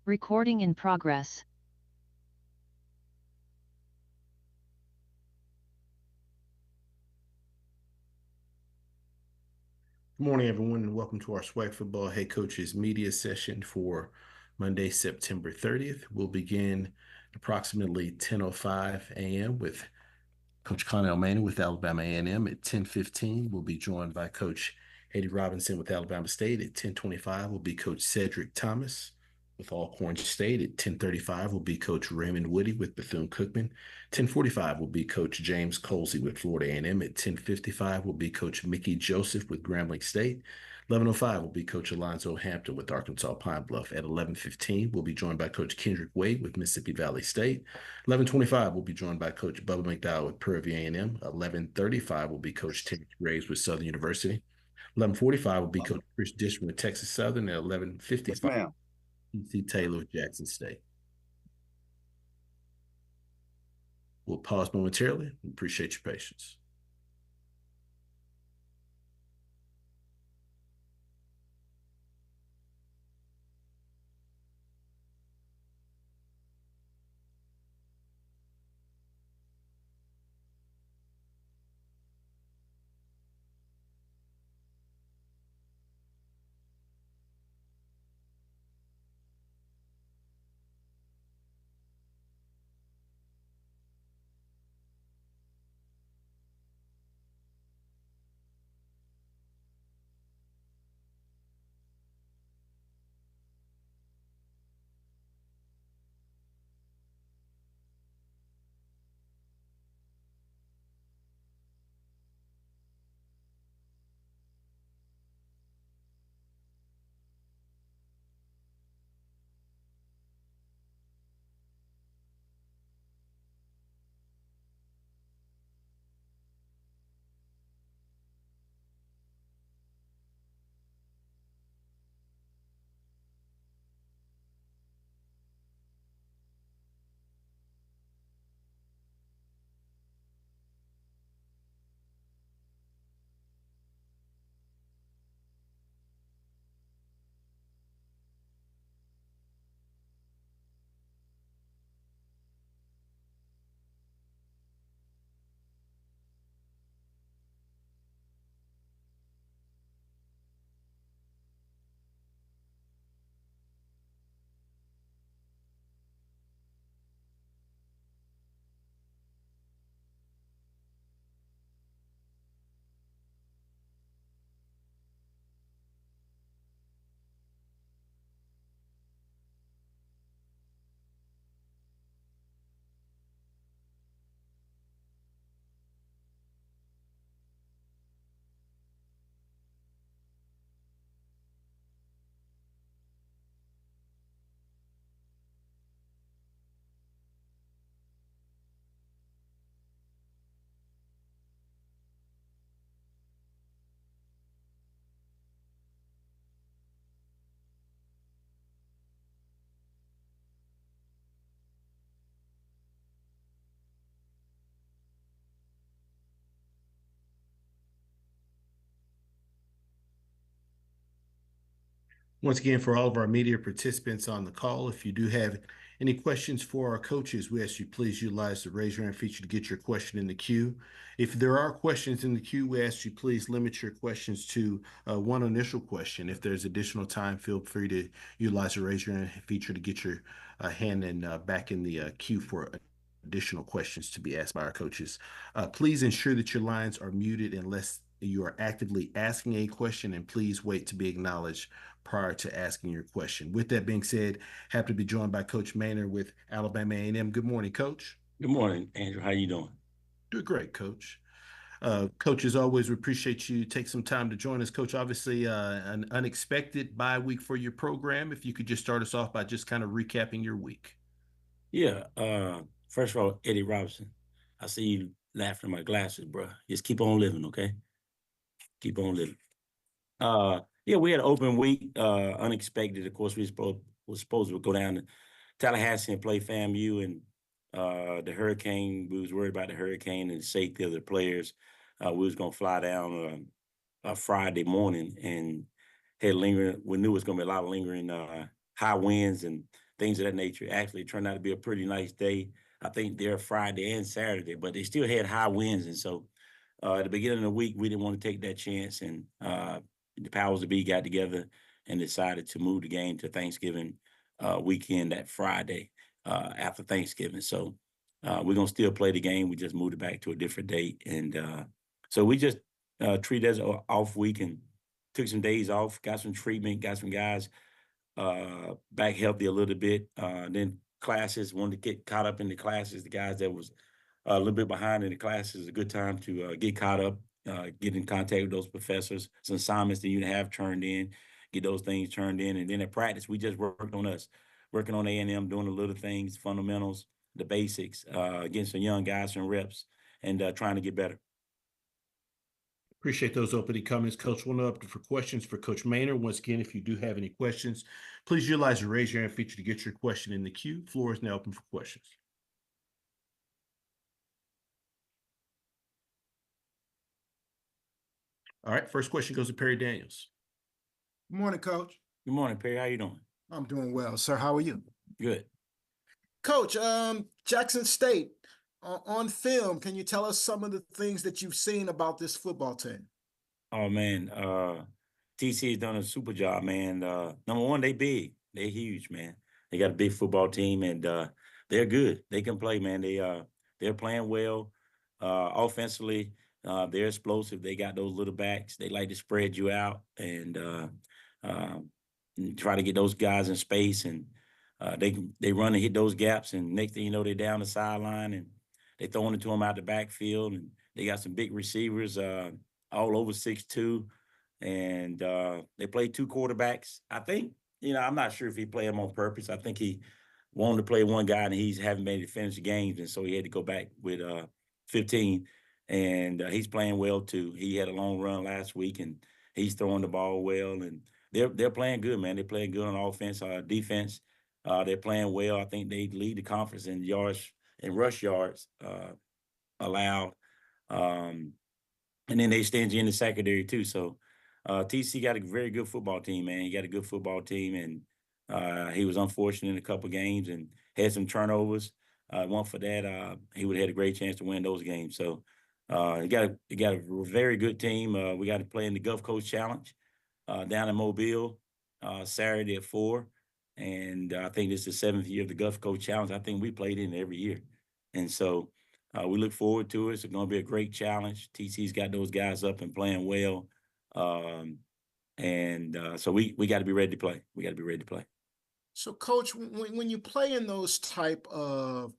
Recording in progress. Good morning, everyone, and welcome to our SWAC Football Head Coaches Media Session for Monday, September 30th. We'll begin approximately 10:05 a.m. with Coach Connell Maynor with Alabama A&M. At 10:15, we'll be joined by Coach Eddie Robinson with Alabama State. At 10:25 will be Coach Cedric Thomas with Alcorn State. At 10:35 will be Coach Raymond Woody with Bethune-Cookman. 10:45 will be Coach James Colzie with Florida A&M. At 10:55 will be Coach Mickey Joseph with Grambling State. 11:05 will be Coach Alonzo Hampton with Arkansas Pine Bluff. At 11:15, we'll be joined by Coach Kendrick Wade with Mississippi Valley State. 11:25, we'll be joined by Coach Bubba McDowell with Prairie View A&M. 11:35 will be Coach Kendrick Wade with Southern University. 11:45 will be Coach Chris Dishman with Texas Southern. At 11:55, Yes, ma'am. T.C. Taylor with Jackson State. We'll pause momentarily. We appreciate your patience. Once again, for all of our media participants on the call, if you do have any questions for our coaches, we ask you please utilize the raise your hand feature to get your question in the queue. If there are questions in the queue, we ask you please limit your questions to one initial question. If there's additional time, feel free to utilize the raise your hand feature to get your hand back in the queue for additional questions to be asked by our coaches. Please ensure that your lines are muted unless you are actively asking a question, and please wait to be acknowledged prior to asking your question. With that being said, happy to be joined by Coach Maynor with Alabama A&M. Good morning, Coach. Good morning, Andrew. How you doing? Doing great, Coach. Coach, as always, we appreciate you take some time to join us. Coach, obviously an unexpected bye week for your program. If you could just start us off by just kind of recapping your week. Yeah. First of all, Eddie Robinson, I see you laughing at my glasses, bro. Just keep on living, okay? Keep on living. Yeah, we had an open week. Unexpected, of course. We were supposed to go down to Tallahassee and play FAMU, and the hurricane. We was worried about the hurricane and the safety of the players. We was gonna fly down Friday morning and had lingering. We knew it was gonna be a lot of lingering high winds and things of that nature. Actually, it turned out to be a pretty nice day. I think they're Friday and Saturday, but they still had high winds. And so at the beginning of the week, we didn't want to take that chance. And the powers that be got together and decided to move the game to Thanksgiving weekend that Friday after Thanksgiving. So we're going to still play the game. We just moved it back to a different date. And so we just treated it as an off week and took some days off, got some treatment, got some guys back healthy a little bit. Then classes, wanted to get caught up in the classes. The guys that was a little bit behind in the classes, a good time to get caught up, get in contact with those professors, some assignments that you have turned in, get those things turned in. And then at practice, we just worked on us, working on A&M, doing the little things, fundamentals, the basics, getting some young guys some reps, and trying to get better. Appreciate those opening comments, Coach. One up for questions for Coach Maynor. Once again, if you do have any questions, please utilize the raise your hand feature to get your question in the queue. Floor is now open for questions. All right, first question goes to Perry Daniels. Good morning, Coach. Good morning, Perry. How you doing? I'm doing well, sir. How are you? Good. Coach, Jackson State, on film, can you tell us some of the things that you've seen about this football team? Oh, man. TC has done a super job, man. Number one, they big. They're huge, man. They got a big football team, and they're good. They can play, man. They're playing well. Offensively, they're explosive. They got those little backs. They like to spread you out and try to get those guys in space, and they run and hit those gaps, and next thing you know, they're down the sideline, and they throwing it to them out the backfield, and they got some big receivers all over 6'2", and they play two quarterbacks. I think, I'm not sure if he played them on purpose. I think he wanted to play one guy, and he haven't made it finish the games, and so he had to go back with 15, and he's playing well too. He had a long run last week, and he's throwing the ball well, and they're playing good, man. They're playing good on offense, defense. They're playing well. I think they lead the conference in yards and rush yards allowed. And then they stand you in the secondary too. So TC got a very good football team, man. He got a good football team, and he was unfortunate in a couple games and had some turnovers. One for that, he would have had a great chance to win those games. So he got a very good team. We got to play in the Gulf Coast Challenge down in Mobile Saturday at 4. And I think this is the 7th year of the Gulf Coast Challenge. I think we played in it every year. And so we look forward to it. It's going to be a great challenge. TC's got those guys up and playing well. So we got to be ready to play. We got to be ready to play. So, Coach, when you play in those type of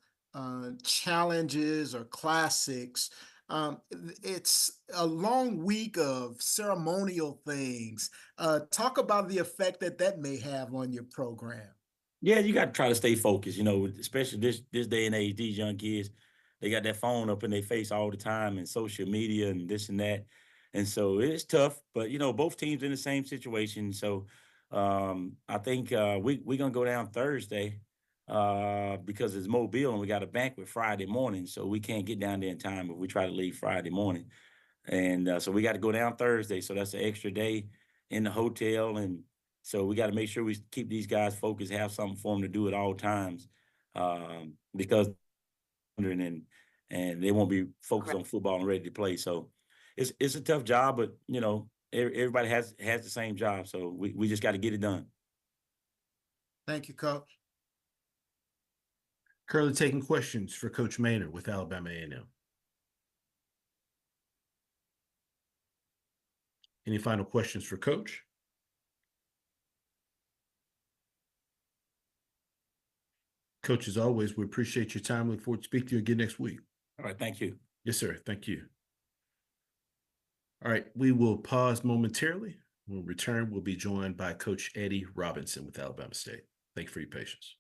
challenges or classics, it's a long week of ceremonial things. Talk about the effect that may have on your program. Yeah, you got to try to stay focused, especially this day and age, these young kids, they got that phone up in their face all the time and social media and this and that. And so it's tough, but, both teams in the same situation. So I think we're going to go down Thursday because it's Mobile and we got a banquet Friday morning. So we can't get down there in time if we try to leave Friday morning. And so we got to go down Thursday. So that's an extra day in the hotel. And so we got to make sure we keep these guys focused, have something for them to do at all times because and they won't be focused on football and ready to play. So it's a tough job, but everybody has the same job. So we just got to get it done. Thank you, Coach. Currently taking questions for Coach Maynor with Alabama A&M. Any final questions for Coach? Coach, as always, we appreciate your time. Look forward to speaking to you again next week. All right. Thank you. Yes, sir. Thank you. All right. We will pause momentarily. When we return, we'll be joined by Coach Eddie Robinson with Alabama State. Thank you for your patience.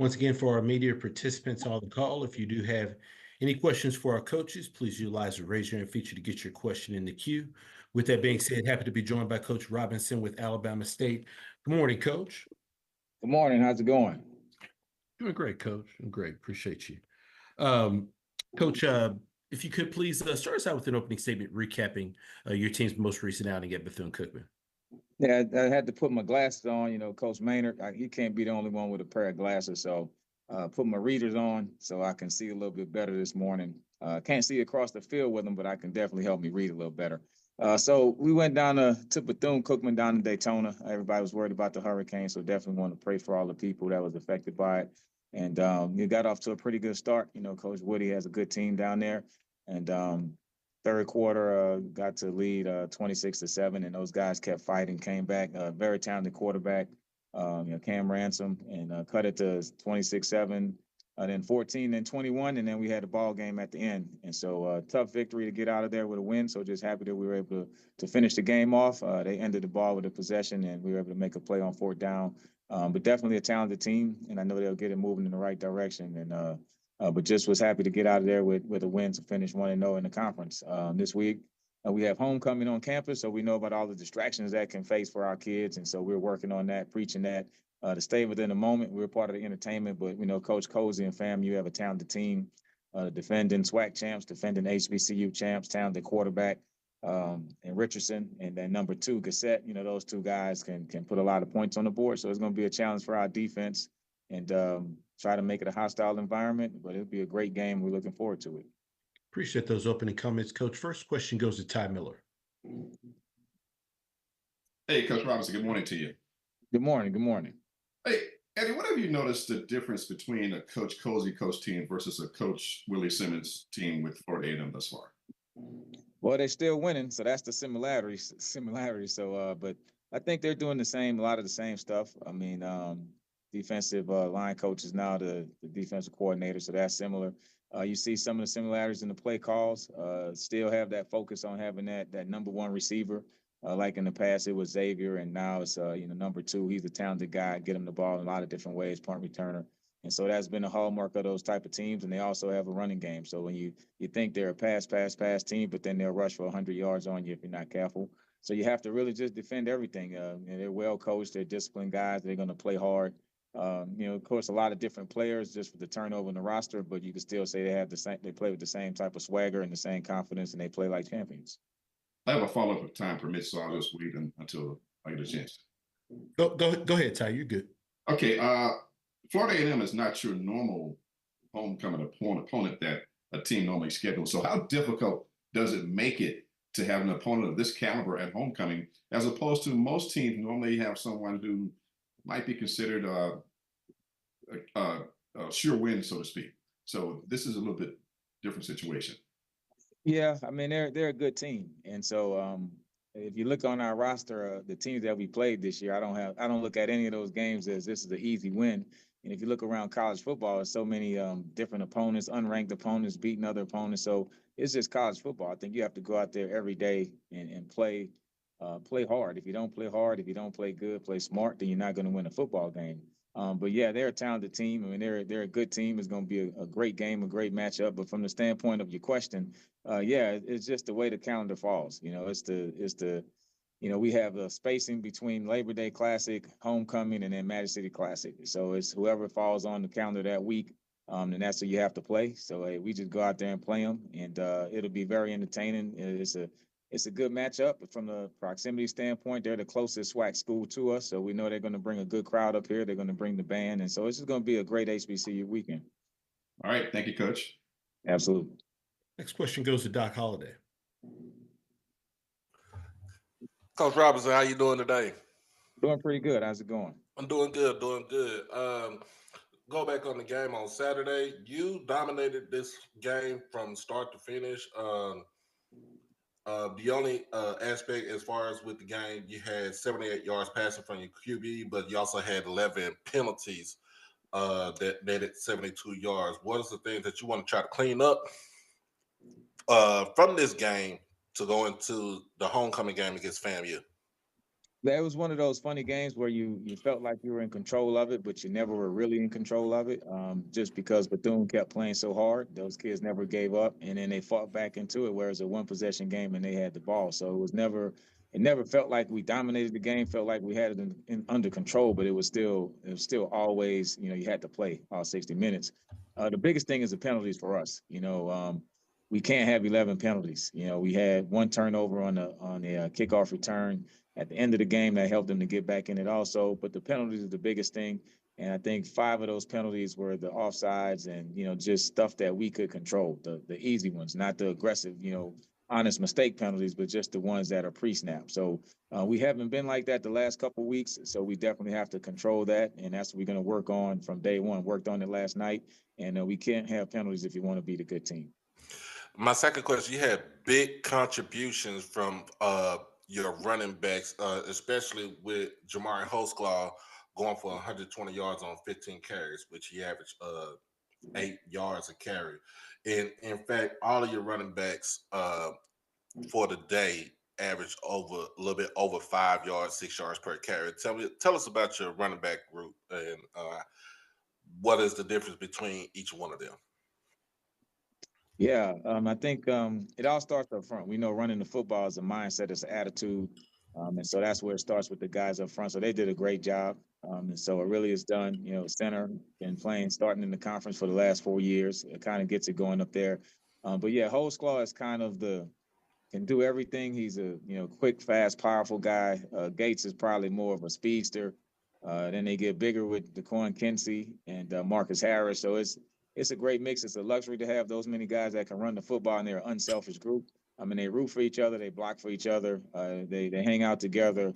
Once again, for our media participants on the call, if you do have any questions for our coaches, please utilize the raise your hand feature to get your question in the queue. With that being said, happy to be joined by Coach Robinson with Alabama State. Good morning, Coach. Good morning. How's it going? Doing great, Coach. Doing great. Appreciate you. Coach, if you could please start us out with an opening statement recapping your team's most recent outing at Bethune-Cookman. Yeah, I had to put my glasses on. Coach Maynor, he can't be the only one with a pair of glasses. So put my readers on so I can see a little bit better this morning. Can't see across the field with them, but I can definitely help me read a little better. So we went down to Bethune-Cookman down in Daytona. Everybody was worried about the hurricane, so definitely want to pray for all the people that was affected by it. And you got off to a pretty good start. Coach Woody has a good team down there. And third quarter, got to lead 26-7, and those guys kept fighting, came back. Very talented quarterback, Cam Ransom, and cut it to 26-7, then 14 and 21, and then we had a ball game at the end. And so tough victory to get out of there with a win. So just happy that we were able to finish the game off. They ended the ball with a possession, and we were able to make a play on fourth down. But definitely a talented team, and I know they'll get it moving in the right direction. And but just was happy to get out of there with a win to finish 1-0 in the conference. This week, we have homecoming on campus, so we know about all the distractions that can face for our kids. And so we're working on that, preaching that, to stay within the moment. We're part of the entertainment, but, Coach Colzie and fam, you have a talented team, defending SWAC champs, defending HBCU champs, talented quarterback, and Richardson, and then number 2, Gassett. Those two guys can put a lot of points on the board. So it's going to be a challenge for our defense. And try to make it a hostile environment, but it'll be a great game. We're looking forward to it. Appreciate those opening comments, Coach. First question goes to Ty Miller. Hey, Coach Robinson, good morning to you. Good morning. Good morning. Hey, Eddie, what have you noticed the difference between a Coach Colzie coach team versus a Coach Willie Simmons team with Florida A&M thus far? Well, they're still winning, so that's the similarity. So, but I think they're doing a lot of the same stuff. I mean, defensive line coach is now the defensive coordinator, so that's similar. You see some of the similarities in the play calls. Still have that focus on having that number 1 receiver. Like in the past, it was Xavier, and now it's number 2. He's a talented guy. Get him the ball in a lot of different ways, punt returner. And so that's been a hallmark of those type of teams, and they also have a running game. So when you think they're a pass team, but then they'll rush for 100 yards on you if you're not careful. So you have to really just defend everything. They're well coached. They're disciplined guys. They're going to play hard. Of course, a lot of different players just for the turnover in the roster, but you can still say they play with the same type of swagger and the same confidence, and they play like champions. I have a follow-up if time permits, so I'll just wait until I get a chance. Go ahead, Ty. You're good. Okay. Florida A&M is not your normal homecoming opponent that a team normally schedules. So how difficult does it make it to have an opponent of this caliber at homecoming, as opposed to most teams normally have someone who might be considered a sure win, so to speak. So this is a little bit different situation. Yeah, I mean they're a good team, and so if you look on our roster, the teams that we played this year, I don't look at any of those games as this is an easy win. And if you look around college football, there's so many different opponents, unranked opponents, beating other opponents. So it's just college football. I think you have to go out there every day and play hard. If you don't play hard, if you don't play good, play smart, then you're not going to win a football game. But yeah, they're a talented team. I mean, they're a good team. It's going to be a great game, a great matchup. But from the standpoint of your question, yeah, it's just the way the calendar falls. It's the we have a spacing between Labor Day Classic, Homecoming, and then Magic City Classic. So it's whoever falls on the calendar that week, and that's who you have to play. So hey, we just go out there and play them, and it'll be very entertaining. It's a good matchup from the proximity standpoint. They're the closest SWAC school to us, so we know they're going to bring a good crowd up here. They're going to bring the band, and so it's just going to be a great HBCU weekend. All right. Thank you, Coach. Absolutely. Next question goes to Doc Holliday. Coach Robinson, how you doing today? Doing pretty good. How's it going? I'm doing good, Go back on the game on Saturday. You dominated this game from start to finish. The only aspect as far as with the game, you had 78 yards passing from your QB, but you also had 11 penalties that netted 72 yards. What is the things that you want to try to clean up from this game to go into the homecoming game against FAMU? That was one of those funny games where you felt like you were in control of it, but you never were really in control of it. Just because Bethune kept playing so hard, those kids never gave up, and then they fought back into it. Where it was a one possession game and they had the ball, so it never felt like we dominated the game. Felt like we had it under control, but it was still always, you had to play all 60 minutes. The biggest thing is the penalties for us. We can't have 11 penalties. We had one turnover on the kickoff return at the end of the game that helped them to get back in it also. But the penalties are the biggest thing. And I think 5 of those penalties were the offsides and, just stuff that we could control, the easy ones, not the aggressive, honest mistake penalties, but just the ones that are pre-snap. So we haven't been like that the last couple of weeks. So we definitely have to control that. And that's what we're going to work on from day one. Worked on it last night. And we can't have penalties if you want to beat a good team. My second question, you had big contributions from your running backs, especially with Jamari Holsclaw going for 120 yards on 15 carries, which he averaged 8 yards a carry. And in fact, all of your running backs for the day averaged over a little bit over 5 yards, 6 yards per carry. Tell us about your running back group and what is the difference between each one of them? Yeah, I think it all starts up front. We know running the football is a mindset, it's an attitude. And so that's where it starts with the guys up front. So they did a great job. And so it really is done. Center been playing, starting in the conference for the last 4 years. It kind of gets it going up there. But yeah, Holsclaw is kind of can do everything. He's a quick, fast, powerful guy. Gates is probably more of a speedster. Then they get bigger with DeQuan Kinsey and Marcus Harris. So it's a great mix. It's a luxury to have those many guys that can run the football, and they're an unselfish group. I mean, they root for each other, they block for each other, they hang out together.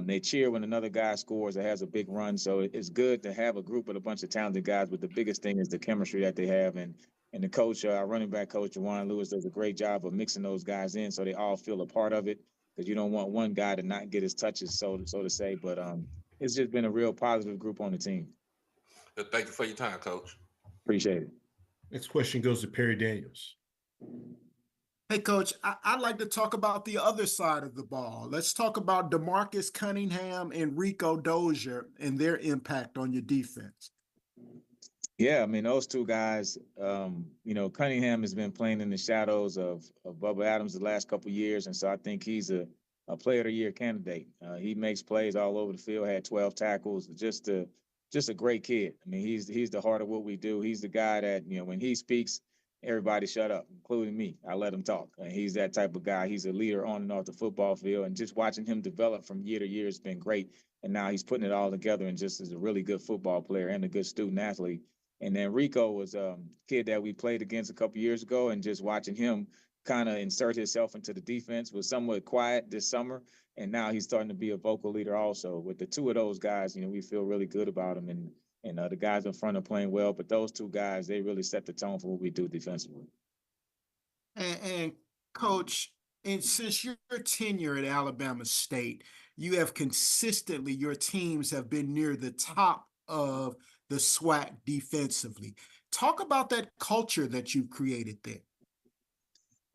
They cheer when another guy scores or has a big run. So it's good to have a group with a bunch of talented guys. But the biggest thing is the chemistry that they have, and the coach, our running back coach, Juwan Lewis, does a great job of mixing those guys in so they all feel a part of it. Because you don't want one guy to not get his touches, so to say. But it's just been a real positive group on the team. Thank you for your time, Coach. Appreciate it. Next question goes to Perry Daniels. Hey, Coach, I'd like to talk about the other side of the ball. Let's talk about DeMarcus Cunningham and Rico Dozier and their impact on your defense. Yeah, I mean, those two guys, Cunningham has been playing in the shadows of Bubba Adams the last couple of years. And so I think he's a player of the year candidate. He makes plays all over the field, had 12 tackles, just a great kid. I mean, he's the heart of what we do. He's the guy that, when he speaks, everybody shut up, including me. I let him talk. And he's that type of guy. He's a leader on and off the football field. And just watching him develop from year to year has been great. And now he's putting it all together and just is a really good football player and a good student athlete. And then Rico was a kid that we played against a couple years ago, and just watching him kind of insert himself into the defense was somewhat quiet this summer. And now he's starting to be a vocal leader also. With the two of those guys, we feel really good about him. And the guys in front are playing well. But those two guys, they really set the tone for what we do defensively. And Coach, and since your tenure at Alabama State, you have consistently, your teams have been near the top of the SWAC defensively. Talk about that culture that you've created there.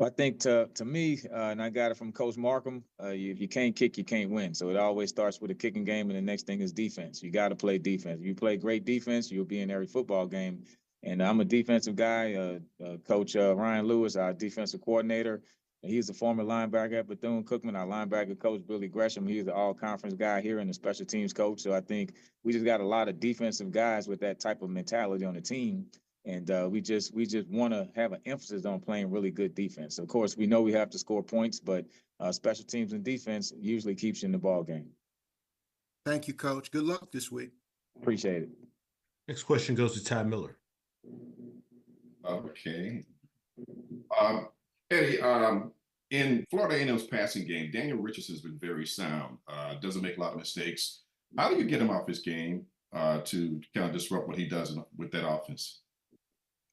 I think to me, and I got it from Coach Markham, if you can't kick, you can't win. So it always starts with a kicking game, and the next thing is defense. You got to play defense. If you play great defense, you'll be in every football game. And I'm a defensive guy. Coach Ryan Lewis, our defensive coordinator, he's a former linebacker at Bethune-Cookman. Our linebacker coach, Billy Gresham, he's the all-conference guy here and the special teams coach. So I think we just got a lot of defensive guys with that type of mentality on the team. And we just want to have an emphasis on playing really good defense. Of course, we know we have to score points, but special teams and defense usually keeps you in the ball game. Thank you, Coach. Good luck this week. Appreciate it. Next question goes to Ty Miller. Okay. Eddie, in Florida A&M's passing game, Daniel Richardson has been very sound. Doesn't make a lot of mistakes. How do you get him off his game to kind of disrupt what he does with that offense?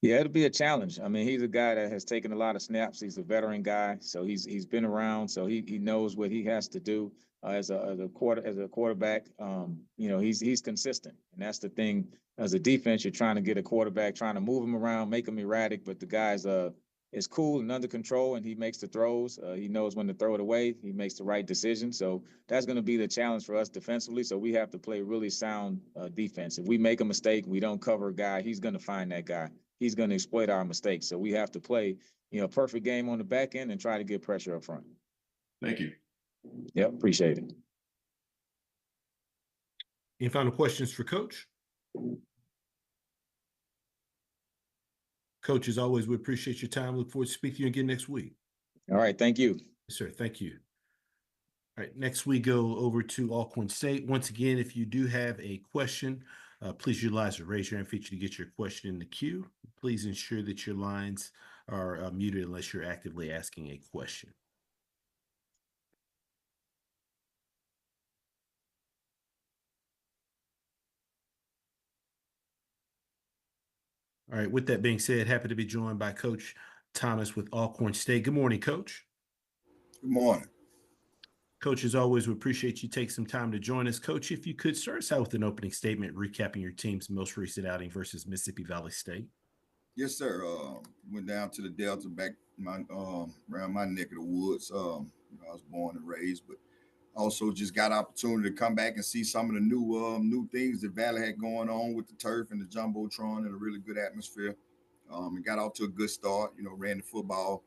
Yeah, it'll be a challenge. I mean, he's a guy that has taken a lot of snaps. He's a veteran guy, so he's been around, so he knows what he has to do as a quarterback. He's consistent, and that's the thing. As a defense, you're trying to get a quarterback, trying to move him around, make him erratic, but the guy's is cool and under control, and he makes the throws. He knows when to throw it away. He makes the right decision. So that's going to be the challenge for us defensively. So we have to play really sound defense. If we make a mistake, we don't cover a guy, he's going to find that guy. He's going to exploit our mistakes. So we have to play, perfect game on the back end and try to get pressure up front. Thank you. Yep, appreciate it. Any final questions for Coach? Coach, as always, we appreciate your time. Look forward to speaking to you again next week. All right, thank you. Yes, sir. Thank you. All right, next we go over to Alcorn State. Once again, if you do have a question, please utilize the raise your hand feature to get your question in the queue. Please ensure that your lines are muted unless you're actively asking a question. All right, with that being said, happy to be joined by Coach Thomas with Alcorn State. Good morning, Coach. Good morning. Coach, as always, we appreciate you take some time to join us. Coach, if you could start us out with an opening statement recapping your team's most recent outing versus Mississippi Valley State. Yes, sir. Went down to the Delta back around my neck of the woods. I was born and raised, but also just got opportunity to come back and see some of the new things that Valley had going on with the turf and the Jumbotron and a really good atmosphere. And got off to a good start. Ran the football.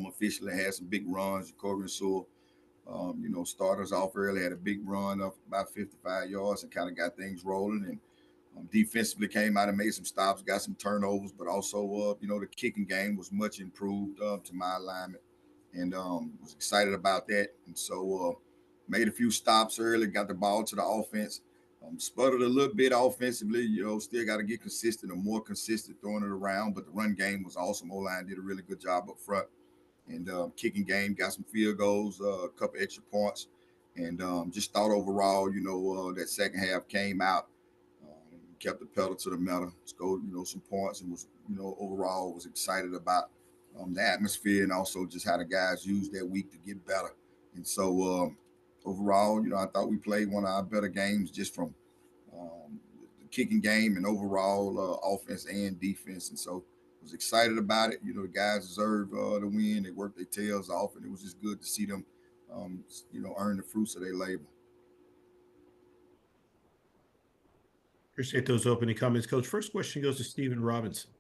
Officially had some big runs. Corey and Sewell, starters off early, had a big run of about 55 yards and kind of got things rolling. And defensively came out and made some stops, got some turnovers, but also, the kicking game was much improved to my alignment, and was excited about that. And so made a few stops early, got the ball to the offense, sputtered a little bit offensively, still got to get consistent or more consistent throwing it around, but the run game was awesome. O-line did a really good job up front. And kicking game, got some field goals, a couple extra points, and just thought overall, that second half came out, kept the pedal to the metal, scored, some points, and was, overall was excited about the atmosphere and also just how the guys used that week to get better. And so overall, I thought we played one of our better games just from the kicking game and overall offense and defense. And so was excited about it. The guys deserved the win. They worked their tails off, and it was just good to see them, earn the fruits of their labor. Appreciate those opening comments, Coach. First question goes to Stephen Robinson.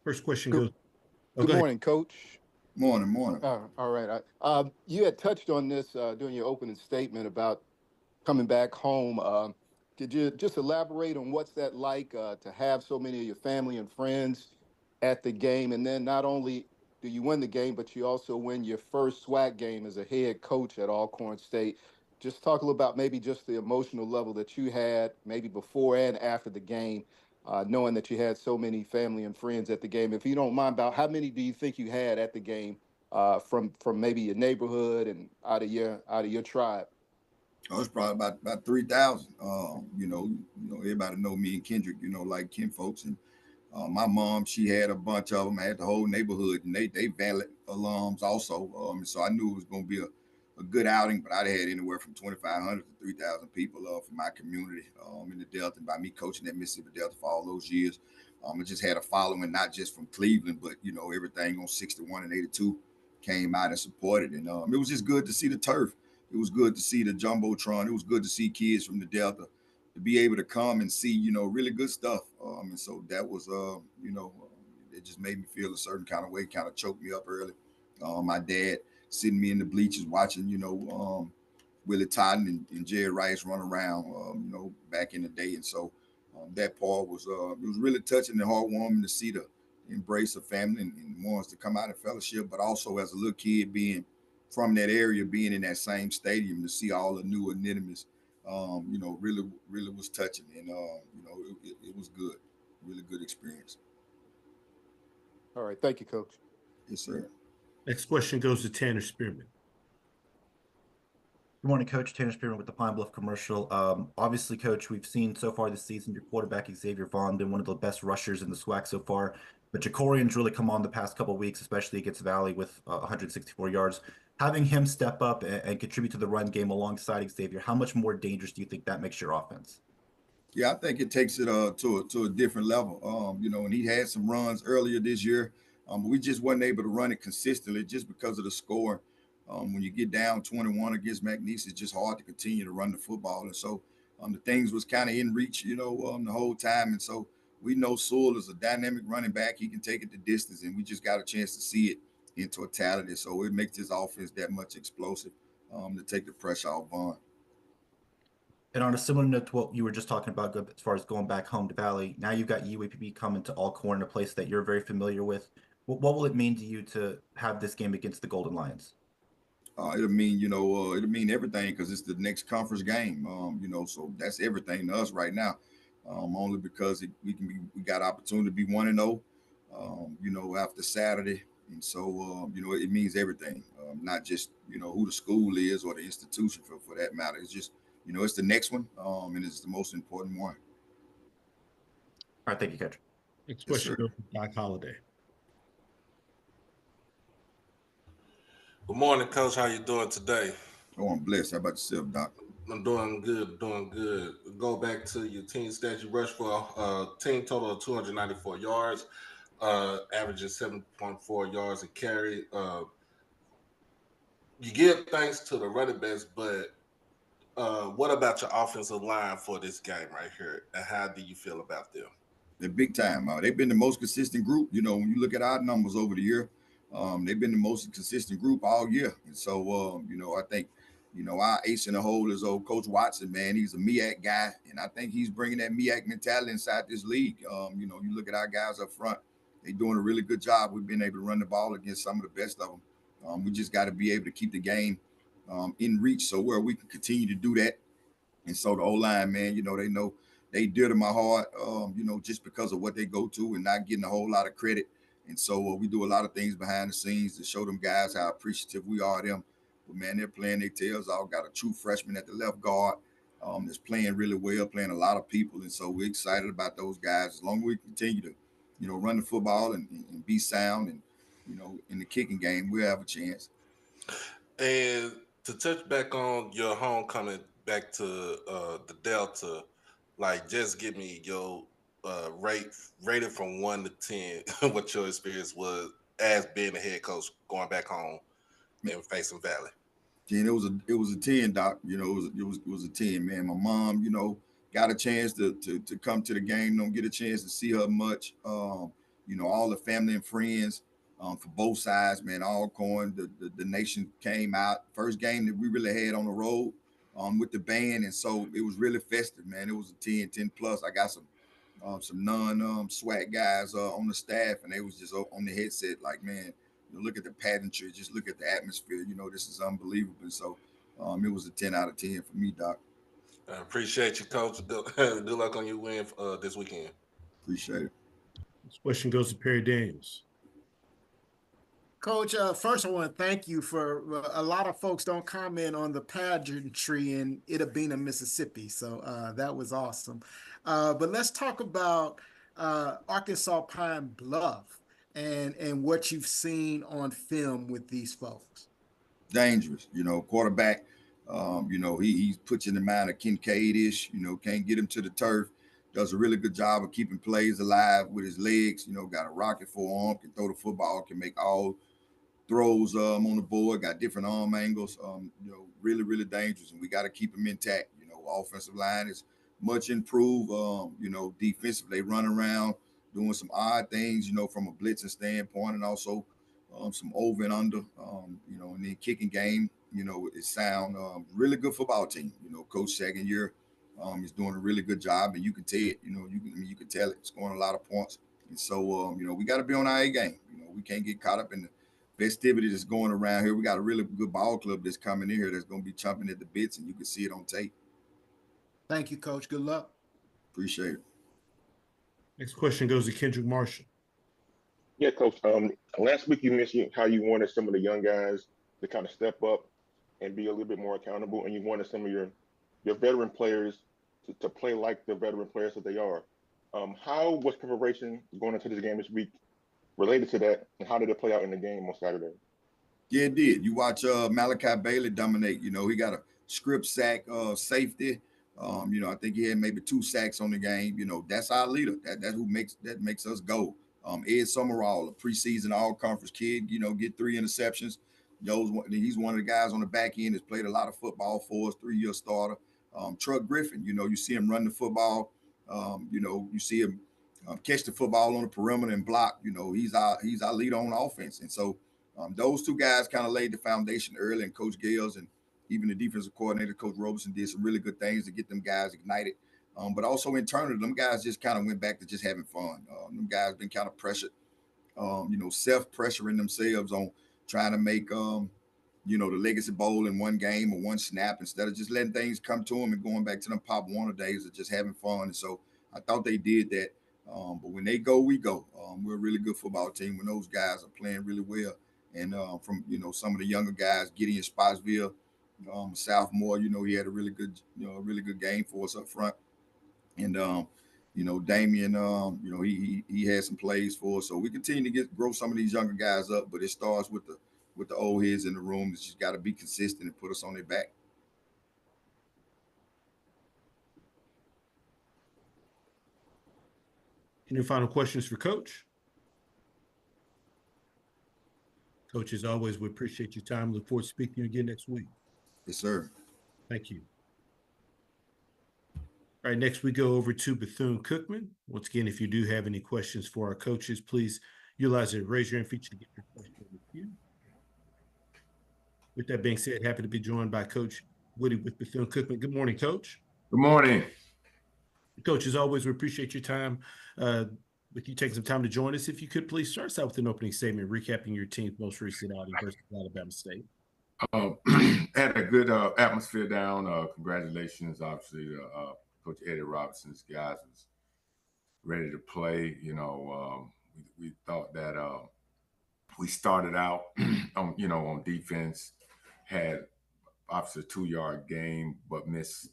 First question goes. Good morning, Coach. Morning. All right. You had touched on this during your opening statement about coming back home. Could you just elaborate on what's that like to have so many of your family and friends at the game? And then not only do you win the game, but you also win your first SWAC game as a head coach at Alcorn State. Just talk a little about maybe just the emotional level that you had maybe before and after the game, knowing that you had so many family and friends at the game. If you don't mind, about how many do you think you had at the game from maybe your neighborhood and out of your tribe? Oh, it's probably about 3,000. Everybody know me and Kendrick, like Ken folks. And my mom, she had a bunch of them. I had the whole neighborhood, and they valid alums also. And so I knew it was going to be a good outing, but I had anywhere from 2,500 to 3,000 people from my community in the Delta. And by me coaching at Mississippi Delta for all those years, I just had a following, not just from Cleveland, but, everything on 61 and 82 came out and supported. And it was just good to see the turf. It was good to see the Jumbotron. It was good to see kids from the Delta to be able to come and see, really good stuff. And so that was, it just made me feel a certain kind of way, kind of choked me up early. My dad sitting me in the bleachers watching, Willie Totten and Jerry Rice run around, back in the day. And so that part was, it was really touching and heartwarming to see the embrace of family and wants to come out and fellowship, but also as a little kid being from that area, being in that same stadium to see all the new anemones, really was touching. And, it was good, really good experience. All right. Thank you, Coach. Yes, sir. Next question goes to Tanner Spearman. Good morning, Coach. Tanner Spearman with the Pine Bluff Commercial. Obviously, Coach, we've seen so far this season your quarterback, Xavier Vaughn, been one of the best rushers in the SWAC so far. But Jacorian's really come on the past couple of weeks, especially against Valley with 164 yards. Having him step up and contribute to the run game alongside Xavier, how much more dangerous do you think that makes your offense? Yeah, I think it takes it to a different level. And he had some runs earlier this year, but we just wasn't able to run it consistently just because of the score. When you get down 21 against McNeese, it's just hard to continue to run the football. And so the things was kind of in reach, the whole time. And so we know Sewell is a dynamic running back. He can take it the distance, and we just got a chance to see it in totality. So it makes this offense that much explosive to take the pressure off Vaughn. And on a similar note to what you were just talking about, as far as going back home to Valley, now you've got UAPB coming to Alcorn, a place that you're very familiar with. What will it mean to you to have this game against the Golden Lions? It'll mean, it'll mean everything because it's the next conference game. So that's everything to us right now. Only because we got opportunity to be 1-0, after Saturday. And so, it means everything, not just, who the school is or the institution for that matter. It's just, it's the next one, and it's the most important one. All right, thank you, Coach. Next question goes to Doc Holliday. Good morning, Coach. How you doing today? Oh, I'm blessed. How about yourself, Doc? I'm doing good, Go back to your team stats. You rushed for a team total of 294 yards, averaging 7.4 yards a carry. You give thanks to the running backs, but what about your offensive line for this game right here? And how do you feel about them? They're big time. They've been the most consistent group. When you look at our numbers over the year, they've been the most consistent group all year. And so, I think, our ace in the hole is old Coach Watson, man. He's a MEAC guy, and I think he's bringing that MEAC mentality inside this league. You look at our guys up front, they're doing a really good job. We've been able to run the ball against some of the best of them. We just got to be able to keep the game in reach so where we can continue to do that. And so the O-line, man, they know they dear to my heart, just because of what they go to and not getting a whole lot of credit. And so we do a lot of things behind the scenes to show them guys how appreciative we are of them. But, man, they're playing their tails off. Got a true freshman at the left guard that's playing really well, playing a lot of people. And so we're excited about those guys. As long as we continue to, run the football and be sound and, in the kicking game, we'll have a chance. And to touch back on your homecoming back to the Delta, like just give me your rated from 1 to 10 what your experience was as being a head coach going back home and facing Valley. And it was a 10, Doc. It was a 10, man. My mom, got a chance to come to the game. Don't get a chance to see her much. All the family and friends for both sides, man. Alcorn, the nation came out. First game that we really had on the road with the band, and so it was really festive, man. It was a 10 plus. I got some SWAC guys on the staff, and they was just on the headset like, man, look at the pageantry, just look at the atmosphere. This is unbelievable. And so it was a 10 out of 10 for me, Doc. I appreciate you, Coach. Good luck on your win this weekend. Appreciate it. This question goes to Perry Daniels. Coach, first I want to thank you for a lot of folks don't comment on the pageantry in Itta Bena, Mississippi. So that was awesome. But let's talk about Arkansas Pine Bluff and what you've seen on film with these folks. Dangerous, quarterback. He's puts in the mind of Kincaid-ish, can't get him to the turf. Does a really good job of keeping plays alive with his legs. Got a rocket forearm, can throw the football, can make all throws on the board, got different arm angles, really, really dangerous. And we got to keep him intact. Offensive line is much improved. Defensively, they run around doing some odd things, from a blitzing standpoint, and also some over and under, and then kicking game, is sound. Really good football team. Coach second year is doing a really good job, and you can tell it. You can tell it, scoring a lot of points. And so, we got to be on our A game. We can't get caught up in the festivity that's going around here. We got a really good ball club that's coming in here that's going to be chomping at the bits, and you can see it on tape. Thank you, Coach. Good luck. Appreciate it. Next question goes to Kendrick Marshall. Yeah, Coach. Last week you mentioned how you wanted some of the young guys to kind of step up and be a little bit more accountable, and you wanted some of your veteran players to play like the veteran players that they are. How was preparation going into this game this week related to that, and how did it play out in the game on Saturday? Yeah, it did. You watch Malachi Bailey dominate. He got a script sack, safety, I think he had maybe 2 sacks on the game. That's our leader. That's who makes us go. Ed Summerall, a preseason all-conference kid, get 3 interceptions. He's one of the guys on the back end that's played a lot of football for us, 3-year starter. Truck Griffin, you see him run the football. You see him catch the football on the perimeter and block. He's our leader on offense. And so those 2 guys kind of laid the foundation early, and Coach Gales and even the defensive coordinator, Coach Roberson, did some really good things to get them guys ignited. But also internally, them guys just kind of went back to just having fun. Them guys been kind of pressured, self-pressuring themselves on trying to make, the Legacy Bowl in one game or one snap, instead of just letting things come to them and going back to them Pop Warner days of just having fun. And so I thought they did that. But when they go, we go. We're a really good football team when those guys are playing really well. And from, some of the younger guys, Gideon Spotsville, sophomore, he had a really good game for us up front. And Damian, he had some plays for us. So we continue to grow some of these younger guys up, but it starts with the old heads in the room. It's just got to be consistent and put us on their back. Any final questions for Coach? Coach, as always, we appreciate your time. Look forward to speaking to you again next week. Yes, sir. Thank you. All right, next we go over to Bethune-Cookman. Once again, if you do have any questions for our coaches, please utilize the raise your hand feature to get your question in the queue. With that being said, happy to be joined by Coach Woody with Bethune-Cookman. Good morning, Coach. Good morning. Coach, as always, we appreciate your time. With you taking some time to join us, if you could please start us out with an opening statement, recapping your team's most recent outing versus Alabama State. Had a good atmosphere down. Congratulations, obviously, to Coach Eddie Robinson's guys was ready to play. We thought that we started out on defense, had obviously a 2-yard game, but missed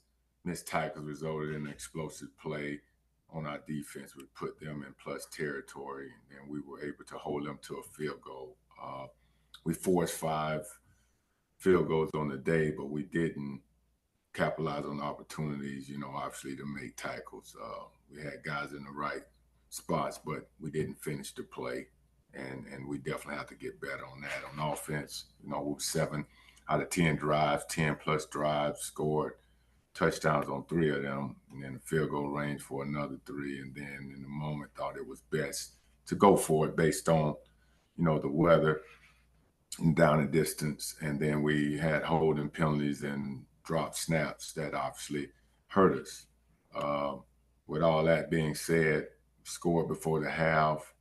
tackles resulted in an explosive play on our defense. We put them in plus territory, and we were able to hold them to a field goal. We forced 5 field goals on the day, but we didn't capitalize on opportunities, obviously to make tackles. We had guys in the right spots, but we didn't finish the play, and we definitely have to get better on that. On offense, we were 7 out of 10 drives, 10 plus drives, scored touchdowns on 3 of them, and then the field goal range for another 3. And then in the moment thought it was best to go for it based on, the weather and down and distance. And then we had holding penalties and drop snaps that obviously hurt us. With all that being said, scored before the half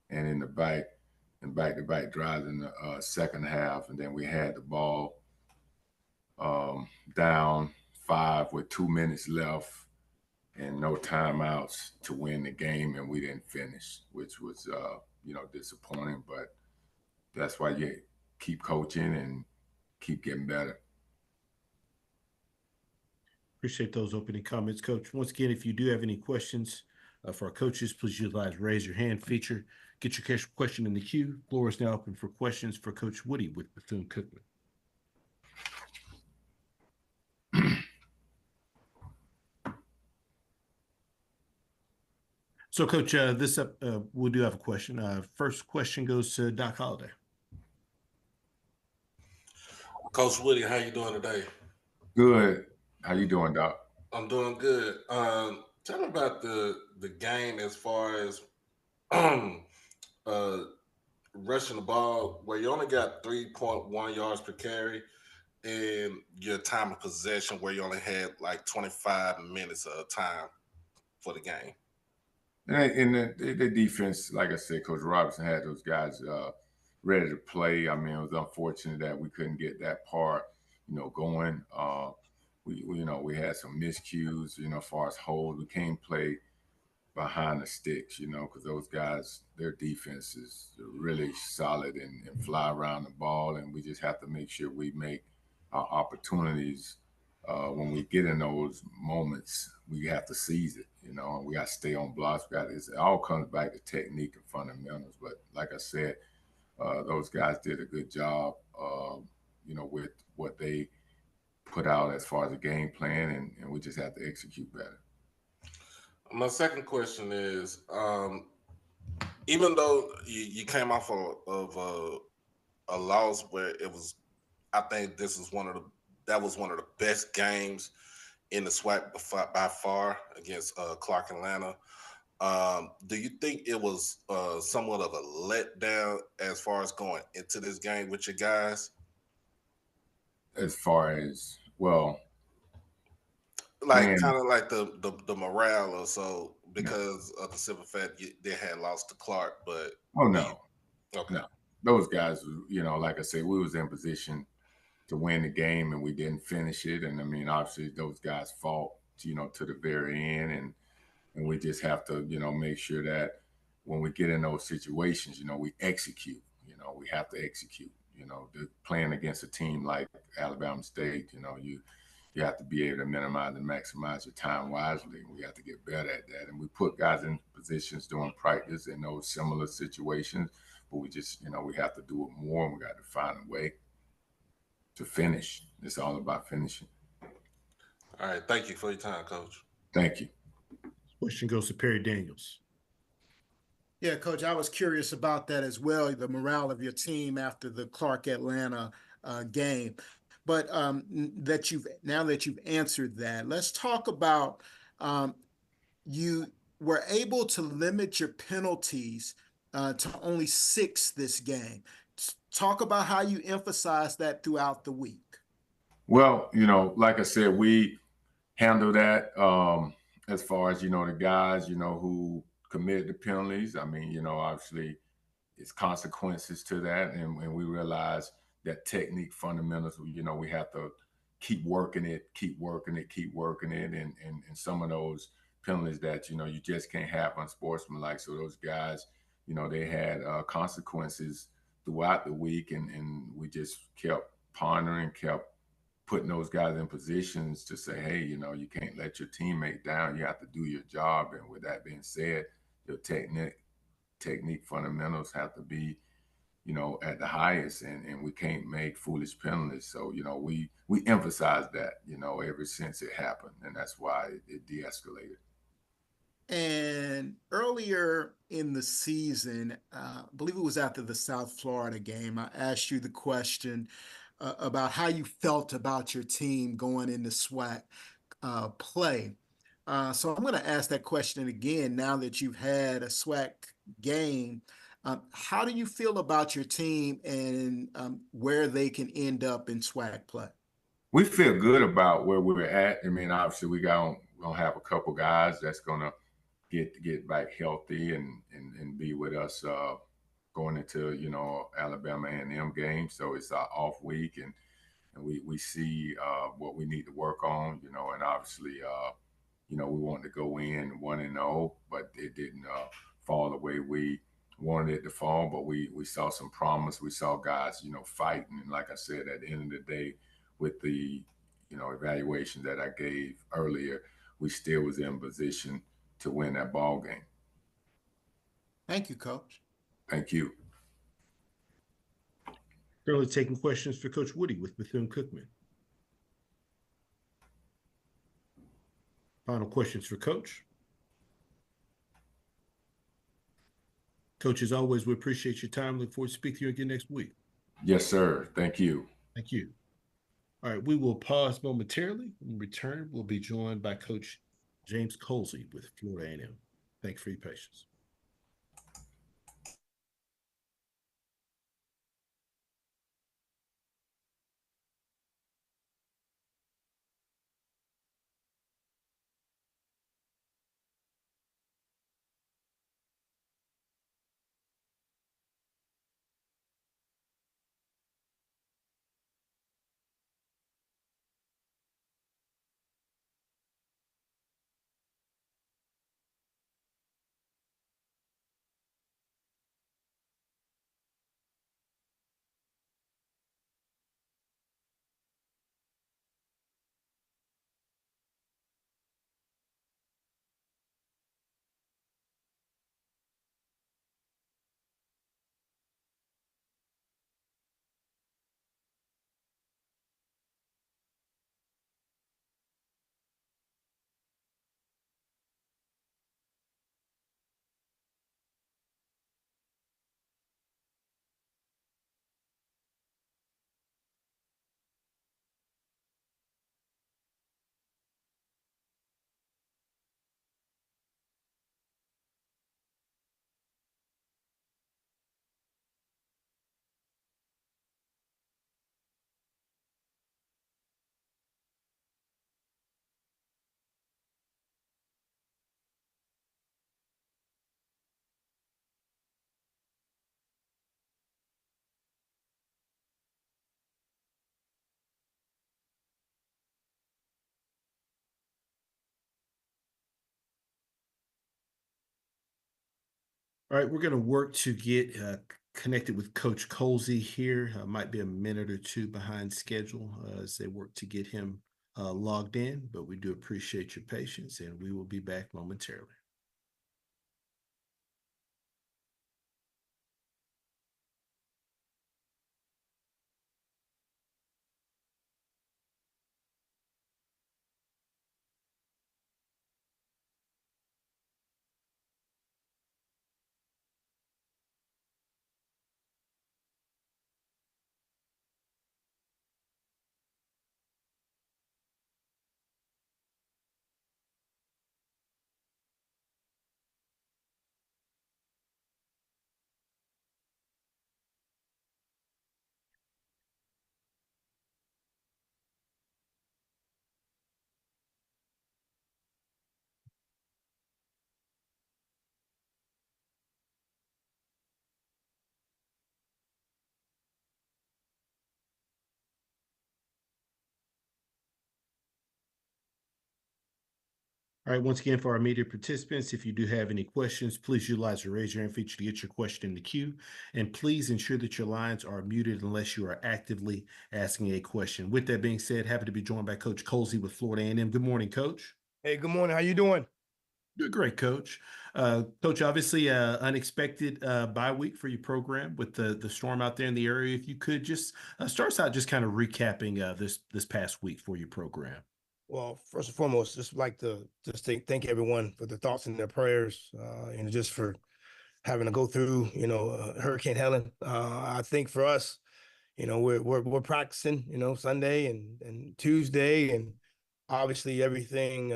and in the back-to-back drives in the second half. And then we had the ball down 5 with 2 minutes left and no timeouts to win the game, and we didn't finish, which was disappointing. But that's why you keep coaching and keep getting better. Appreciate those opening comments, Coach. Once again, if you do have any questions for our coaches, please utilize raise your hand feature. Get your question in the queue. Floor is now open for questions for Coach Woody with Bethune-Cookman. So, Coach, we do have a question. First question goes to Doc Holliday. Coach Woody, how you doing today? Good. How you doing, Doc? I'm doing good. Tell me about the game as far as rushing the ball, where you only got 3.1 yards per carry, and your time of possession, where you only had like 25 minutes of time for the game. And the defense, like I said, Coach Robinson had those guys ready to play. I mean, it was unfortunate that we couldn't get that part, going. We had some miscues, as far as hold. We can't play behind the sticks, because those guys, their defense is really solid and fly around the ball, and we just have to make sure we make our opportunities. When we get in those moments, we have to seize it, and we got to stay on blocks. It all comes back to technique and fundamentals. But like I said, those guys did a good job, with what they put out as far as the game plan, and we just have to execute better. My second question is, even though you came off of a loss where it was, I think this is that was one of the best games in the SWAC by far against Clark Atlanta. Do you think it was somewhat of a letdown as far as going into this game with your guys? As far as, well, like kind of like the morale or so, because of the simple fact they had lost to Clark, but no, okay, no, those guys, like I said, we was in position to win the game and we didn't finish it, and I mean, obviously those guys fought, to the very end, and we just have to, make sure that when we get in those situations, we execute. We have to execute. Playing against a team like Alabama State, you have to be able to minimize and maximize your time wisely. We have to get better at that. And we put guys in positions during practice in those similar situations, but we just, we have to do it more, and we got to find a way to finish. It's all about finishing. All right. Thank you for your time, Coach. Thank you. Question goes to Perry Daniels. Yeah, Coach, I was curious about that as well, the morale of your team after the Clark Atlanta game. But now that you've answered that, let's talk about you were able to limit your penalties to only 6 this game. Talk about how you emphasize that throughout the week. Well, like I said, we handle that as far as, the guys, who committed the penalties. I mean, obviously it's consequences to that. And we realize that technique fundamentals, we have to keep working it. And some of those penalties that, you just can't have unsportsmanlike. So those guys, they had consequences throughout the week, and we just kept pondering, kept putting those guys in positions to say, hey, you can't let your teammate down. You have to do your job. And with that being said, your technique fundamentals have to be, at the highest, and we can't make foolish penalties. So, we emphasize that, ever since it happened, and that's why it de-escalated. And earlier in the season, I believe it was after the South Florida game, I asked you the question about how you felt about your team going into SWAC play. So I'm going to ask that question again now that you've had a SWAC game. How do you feel about your team and where they can end up in SWAC play? We feel good about where we're at. I mean, obviously we gonna have a couple guys that's gonna get back healthy and be with us going into, Alabama A&M game. So it's our off week, and we see what we need to work on, and obviously we wanted to go in 1-0, but it didn't fall the way we wanted it to fall. But we saw some promise. We saw guys, fighting. And like I said, at the end of the day, with the, evaluation that I gave earlier, we still was in position to win that ball game. Thank you, Coach. Thank you. Currently taking questions for Coach Woody with Bethune-Cookman. Final questions for Coach. Coach, as always, we appreciate your time. Look forward to speaking to you again next week. Yes, sir. Thank you. Thank you. All right, we will pause momentarily. In return, we'll be joined by Coach James Colzie with Florida A&M. Thanks for your patience. All right, we're going to work to get connected with Coach Colzie here. Might be a minute or two behind schedule as they work to get him logged in, but we do appreciate your patience, and we will be back momentarily. All right, once again, for our media participants, if you do have any questions, please utilize the raise your hand feature to get your question in the queue. And please ensure that your lines are muted unless you are actively asking a question. With that being said, happy to be joined by Coach Colzie with Florida A&M. Good morning, Coach. Hey, good morning. How you doing? Doing great, Coach. Coach, obviously unexpected bye week for your program with the storm out there in the area. If you could just start us out just kind of recapping this past week for your program. Well, first and foremost, just like to thank everyone for the thoughts and their prayers, and just for having to go through, Hurricane Helen. I think for us, we're practicing, Sunday and Tuesday, and obviously everything,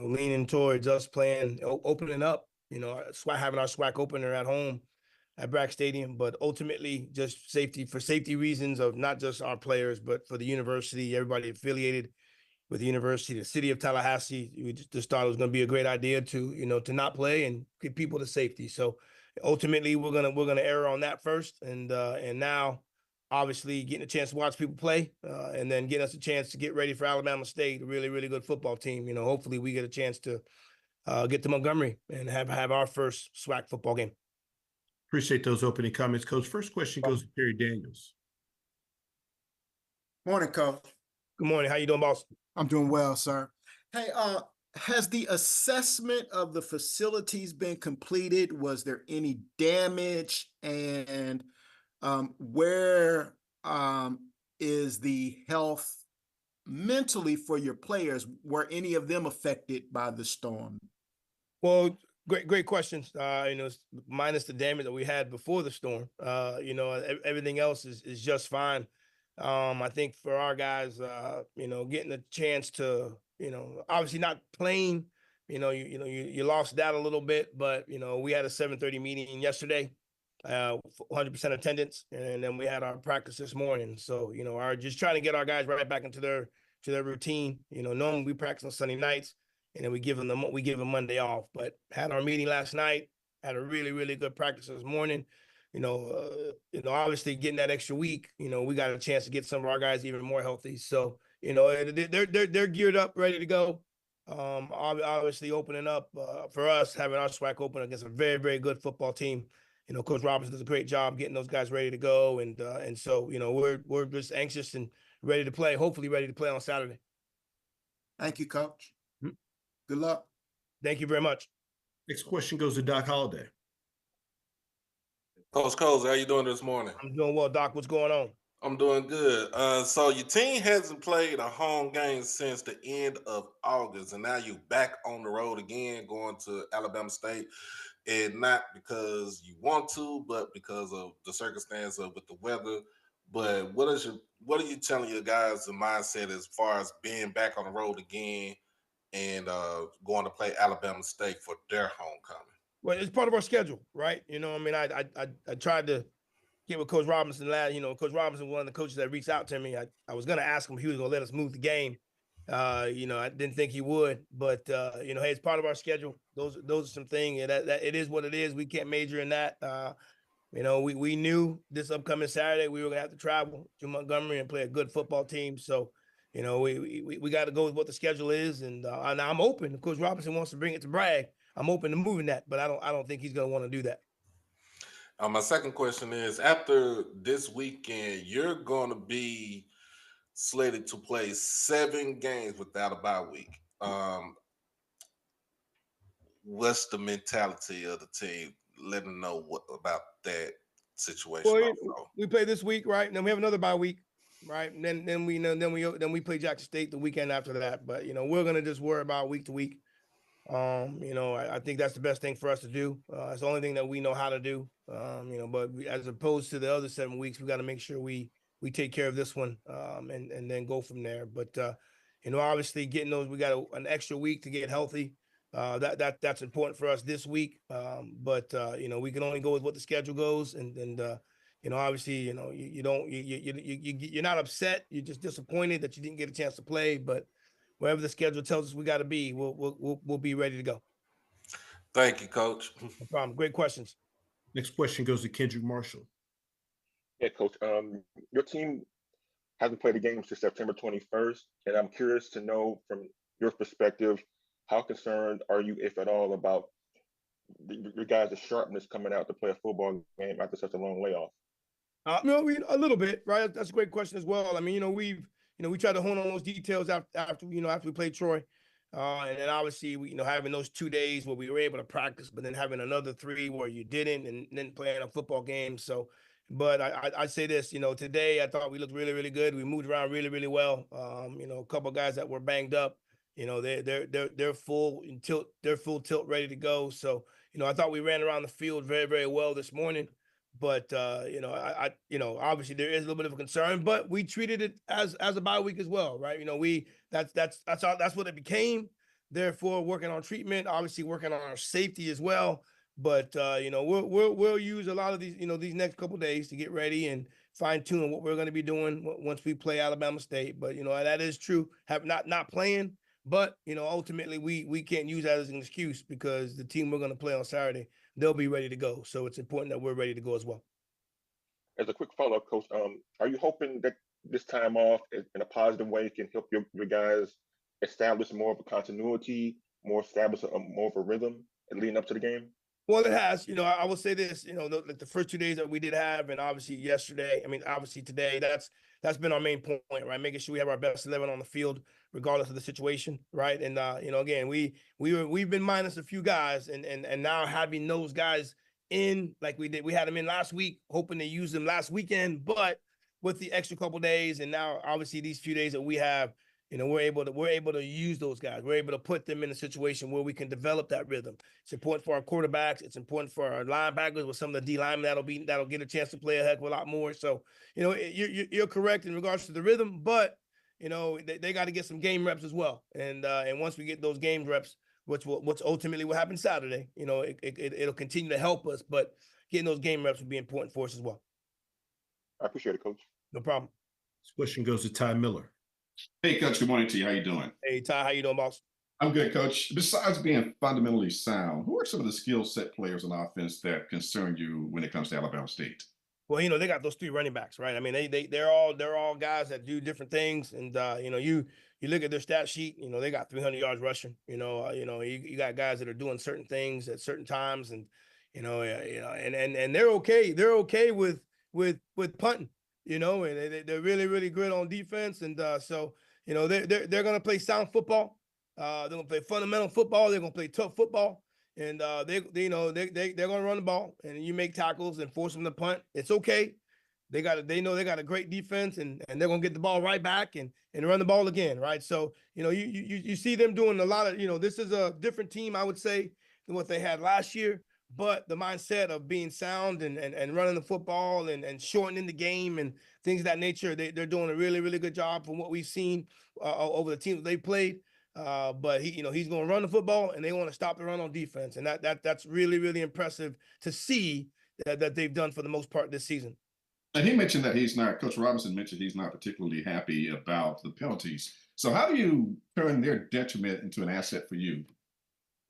leaning towards us playing, opening up, having our SWAC opener at home at Brack Stadium, but ultimately just for safety reasons of not just our players, but for the university, everybody affiliated with the university, the city of Tallahassee. We just thought it was going to be a great idea to not play and get people to safety. So ultimately, we're gonna err on that first, and now obviously getting a chance to watch people play, and then getting us a chance to get ready for Alabama State, a really, really good football team. Hopefully we get a chance to get to Montgomery and have our first SWAC football game. Appreciate those opening comments, Coach. First question goes to Terry Daniels. Morning, Coach. Good morning. How you doing, boss? I'm doing well, sir. Hey, has the assessment of the facilities been completed? Was there any damage? And where is the health mentally for your players? Were any of them affected by the storm? Well, great questions. Minus the damage that we had before the storm, everything else is just fine. I think for our guys, getting a chance to, obviously not playing, you lost that a little bit, but we had a 7:30 meeting yesterday, 100% attendance, and then we had our practice this morning. So our just trying to get our guys right back into their routine. Normally we practice on Sunday nights, and then we give them Monday off. But had our meeting last night, had a really, really good practice this morning. Obviously getting that extra week, we got a chance to get some of our guys even more healthy. So, they're geared up, ready to go. Obviously opening up for us, having our SWAC open against a very, very good football team. Coach Robinson does a great job getting those guys ready to go. And so, we're just anxious and ready to play, hopefully ready to play on Saturday. Thank you, Coach. Good luck. Thank you very much. Next question goes to Doc Holliday. Coach Colzie, how you doing this morning? I'm doing well, Doc. What's going on? I'm doing good. So your team hasn't played a home game since the end of August, and now you're back on the road again, going to Alabama State, and not because you want to, but because of the circumstance with the weather. But what are you telling your guys the mindset as far as being back on the road again and going to play Alabama State for their homecoming? Well, it's part of our schedule, right? I tried to get with Coach Robinson last. Coach Robinson, one of the coaches that reached out to me. I was going to ask him if he was going to let us move the game. I didn't think he would, but hey, it's part of our schedule. Those are some things that it is what it is. We can't major in that. We knew this upcoming Saturday we were going to have to travel to Montgomery and play a good football team. So, we got to go with what the schedule is, and I'm open. If Coach Robinson wants to bring it to Bragg, I'm open to moving that, but I don't think he's going to want to do that. My second question is, after this weekend, you're going to be slated to play 7 games without a bye week. What's the mentality of the team? Let them know what about that situation. Well, also. we play this week, right? And then we have another bye week, right? And then we play Jackson State the weekend after that. But we're gonna just worry about week to week. I think that's the best thing for us to do. It's the only thing that we know how to do. But as opposed to the other 7 weeks, we got to make sure we take care of this one, and then go from there. But obviously getting those, we got an extra week to get healthy. That's important for us this week. But we can only go with what the schedule goes, and obviously, you're not upset. You're just disappointed that you didn't get a chance to play, but wherever the schedule tells us we got to be, we'll be ready to go. Thank you, Coach. No problem. Great questions. Next question goes to Kendrick Marshall. Yeah, Coach. Your team hasn't played a game since September 21st, and I'm curious to know from your perspective, how concerned are you, if at all, about your guys' sharpness coming out to play a football game after such a long layoff? A little bit, right? That's a great question as well. I mean, we tried to hone on those details after we played Troy. And then obviously having those 2 days where we were able to practice, but then having another 3 where you didn't, and then playing a football game. So, but I say this, today I thought we looked really, really good. We moved around really, really well. A couple of guys that were banged up, they're full tilt, ready to go. So, I thought we ran around the field very, very well this morning. But obviously there is a little bit of a concern, but we treated it as a bye week as well, right? That's what it became. Therefore, working on treatment, obviously working on our safety as well. But we'll use a lot of these these next couple of days to get ready and fine tune what we're going to be doing once we play Alabama State. But that is true. Have not playing, but ultimately we can't use that as an excuse, because the team we're going to play on Saturday, they'll be ready to go. So it's important that we're ready to go as well. As a quick follow-up, Coach, are you hoping that this time off in a positive way can help your guys establish more of a continuity, establish more of a rhythm leading up to the game? Well, it has. I will say this. The first 2 days that we did have, and obviously yesterday. I mean, obviously today. That's been our main point, right? Making sure we have our best 11 on the field, regardless of the situation, right? And again, we've been minus a few guys, and now having those guys in like we did, we had them in last week, hoping to use them last weekend, but with the extra couple days, and now obviously these few days that we have. We're able to use those guys. We're able to put them in a situation where we can develop that rhythm. It's important for our quarterbacks. It's important for our linebackers, with some of the D linemen that'll get a chance to play a heck of a lot more. So, you're correct in regards to the rhythm, but they got to get some game reps as well. And once we get those game reps, what's ultimately will happen Saturday, it'll continue to help us. But getting those game reps will be important for us as well. I appreciate it, Coach. No problem. This question goes to Ty Miller. Hey, Coach. Good morning to you. How you doing? Hey, Ty. How you doing, boss? I'm good, Coach. Besides being fundamentally sound, who are some of the skill set players on offense that concern you when it comes to Alabama State? Well, they got those 3 running backs, right? I mean, they're all guys that do different things, and you look at their stat sheet. They got 300 yards rushing. You got guys that are doing certain things at certain times, and and they're okay. They're okay with punting. And they're really, really good on defense, and so they're gonna play sound football. They're gonna play fundamental football. They're gonna play tough football. And they're gonna run the ball, and you make tackles and force them to punt. It's okay. They know they got a great defense, and they're gonna get the ball right back and run the ball again, right? So you see them doing a lot of this is a different team, I would say, than what they had last year. But the mindset of being sound and running the football and shortening the game and things of that nature, they're doing a really, really good job from what we've seen over the teams that they played. But he's going to run the football, and they want to stop the run on defense, and that's really, really impressive to see that they've done for the most part this season. And he mentioned that Coach Robinson mentioned he's not particularly happy about the penalties. So how do you turn their detriment into an asset for you?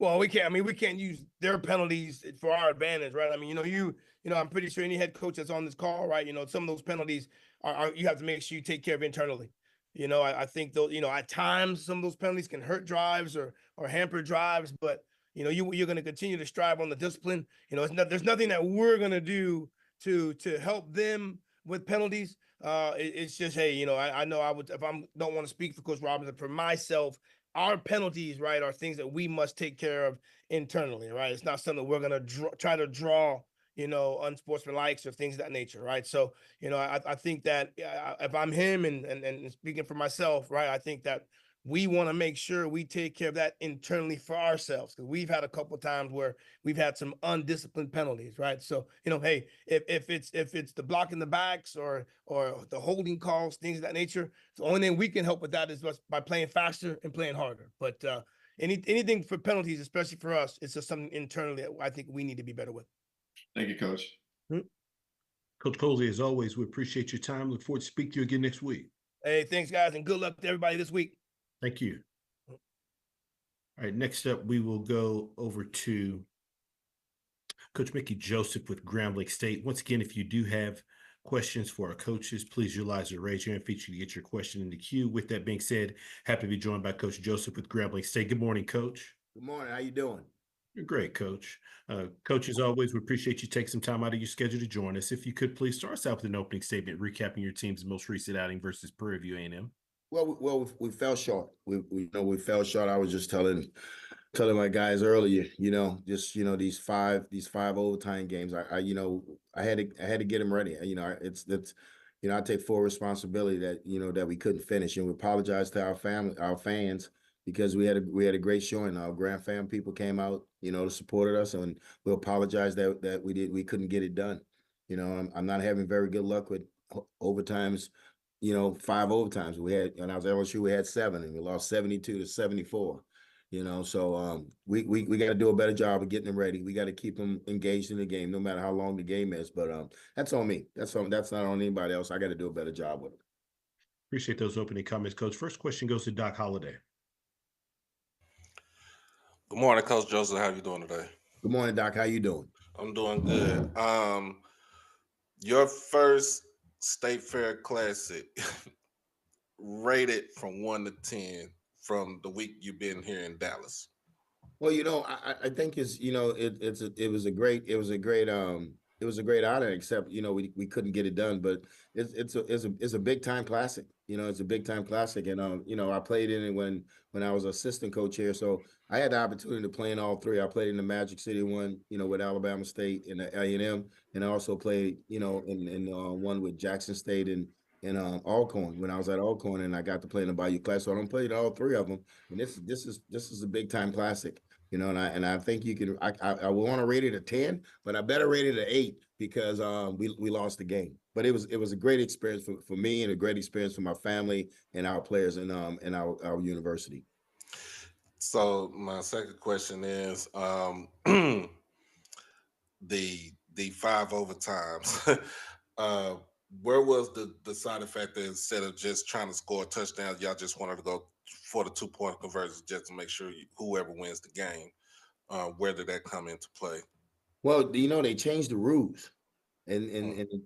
Well, we can't use their penalties for our advantage, right? I mean, I'm pretty sure any head coach that's on this call, right? Some of those penalties are you have to make sure you take care of internally. I think those, at times some of those penalties can hurt drives or hamper drives, but you're going to continue to strive on the discipline. There's nothing that we're going to do to help them with penalties. It's just, hey, I know I would, if I don't want to speak for Coach Robinson, for myself, our penalties, right, are things that we must take care of internally, right? It's not something we're going to try to draw, unsportsmanlike or things of that nature, right? So, I think that if I'm him and speaking for myself, right, I think that we want to make sure we take care of that internally for ourselves, because we've had a couple of times where we've had some undisciplined penalties, right? So, hey, if it's the blocking the backs or the holding calls, things of that nature, the only thing we can help with that is by playing faster and playing harder. But anything for penalties, especially for us, it's just something internally that I think we need to be better with. Thank you, Coach. Coach Colzie, as always, we appreciate your time. Look forward to speak to you again next week. Hey, thanks, guys, and good luck to everybody this week. Thank you. All right, next up, we will go over to Coach Mickey Joseph with Grambling State. Once again, if you do have questions for our coaches, please utilize the raise your hand feature to get your question in the queue. With that being said, happy to be joined by Coach Joseph with Grambling State. Good morning, Coach. Good morning. How you doing? You're great, Coach. Coach, as always, we appreciate you taking some time out of your schedule to join us. If you could please start us out with an opening statement recapping your team's most recent outing versus Prairie View A&M. Well, we fell short. We fell short. I was just telling my guys earlier, these five overtime games. I had to get them ready. I take full responsibility that we couldn't finish, and we apologize to our fans, because we had a great showing. Our Grand Fam people came out, supported us, and we apologize that we couldn't get it done. I'm not having very good luck with overtimes. 5 overtimes we had. When I was at LSU, we had 7, and we lost 72-74. So we got to do a better job of getting them ready. We got to keep them engaged in the game, no matter how long the game is. But that's on me. That's not on anybody else. I got to do a better job with it. Appreciate those opening comments, Coach. First question goes to Doc Holliday. Good morning, Coach Joseph. How you doing today? Good morning, Doc. How you doing? I'm doing good. Your first State Fair Classic, rated from 1 to 10 from the week you've been here in Dallas. Well, I think it was a great honor, except we couldn't get it done, but it's a big time classic. It's a big time classic, and I played in it when I was assistant coach here, so I had the opportunity to play in all 3. I played in the Magic City one, with Alabama State and the A&M, and I also played in one with Jackson State and Alcorn when I was at Alcorn, and I got to play in the Bayou Classic. So I played all 3 of them, and this is a big time classic. And I think you can. I want to rate it a 10, but I better rate it an 8 because we lost the game. But it was a great experience for me, and a great experience for my family and our players and our university. So my second question is the 5 overtimes. Where was the side effect that instead of just trying to score touchdowns, y'all just wanted to go for the 2-point conversions just to make sure whoever wins the game? Where did that come into play? Well, they changed the rules, and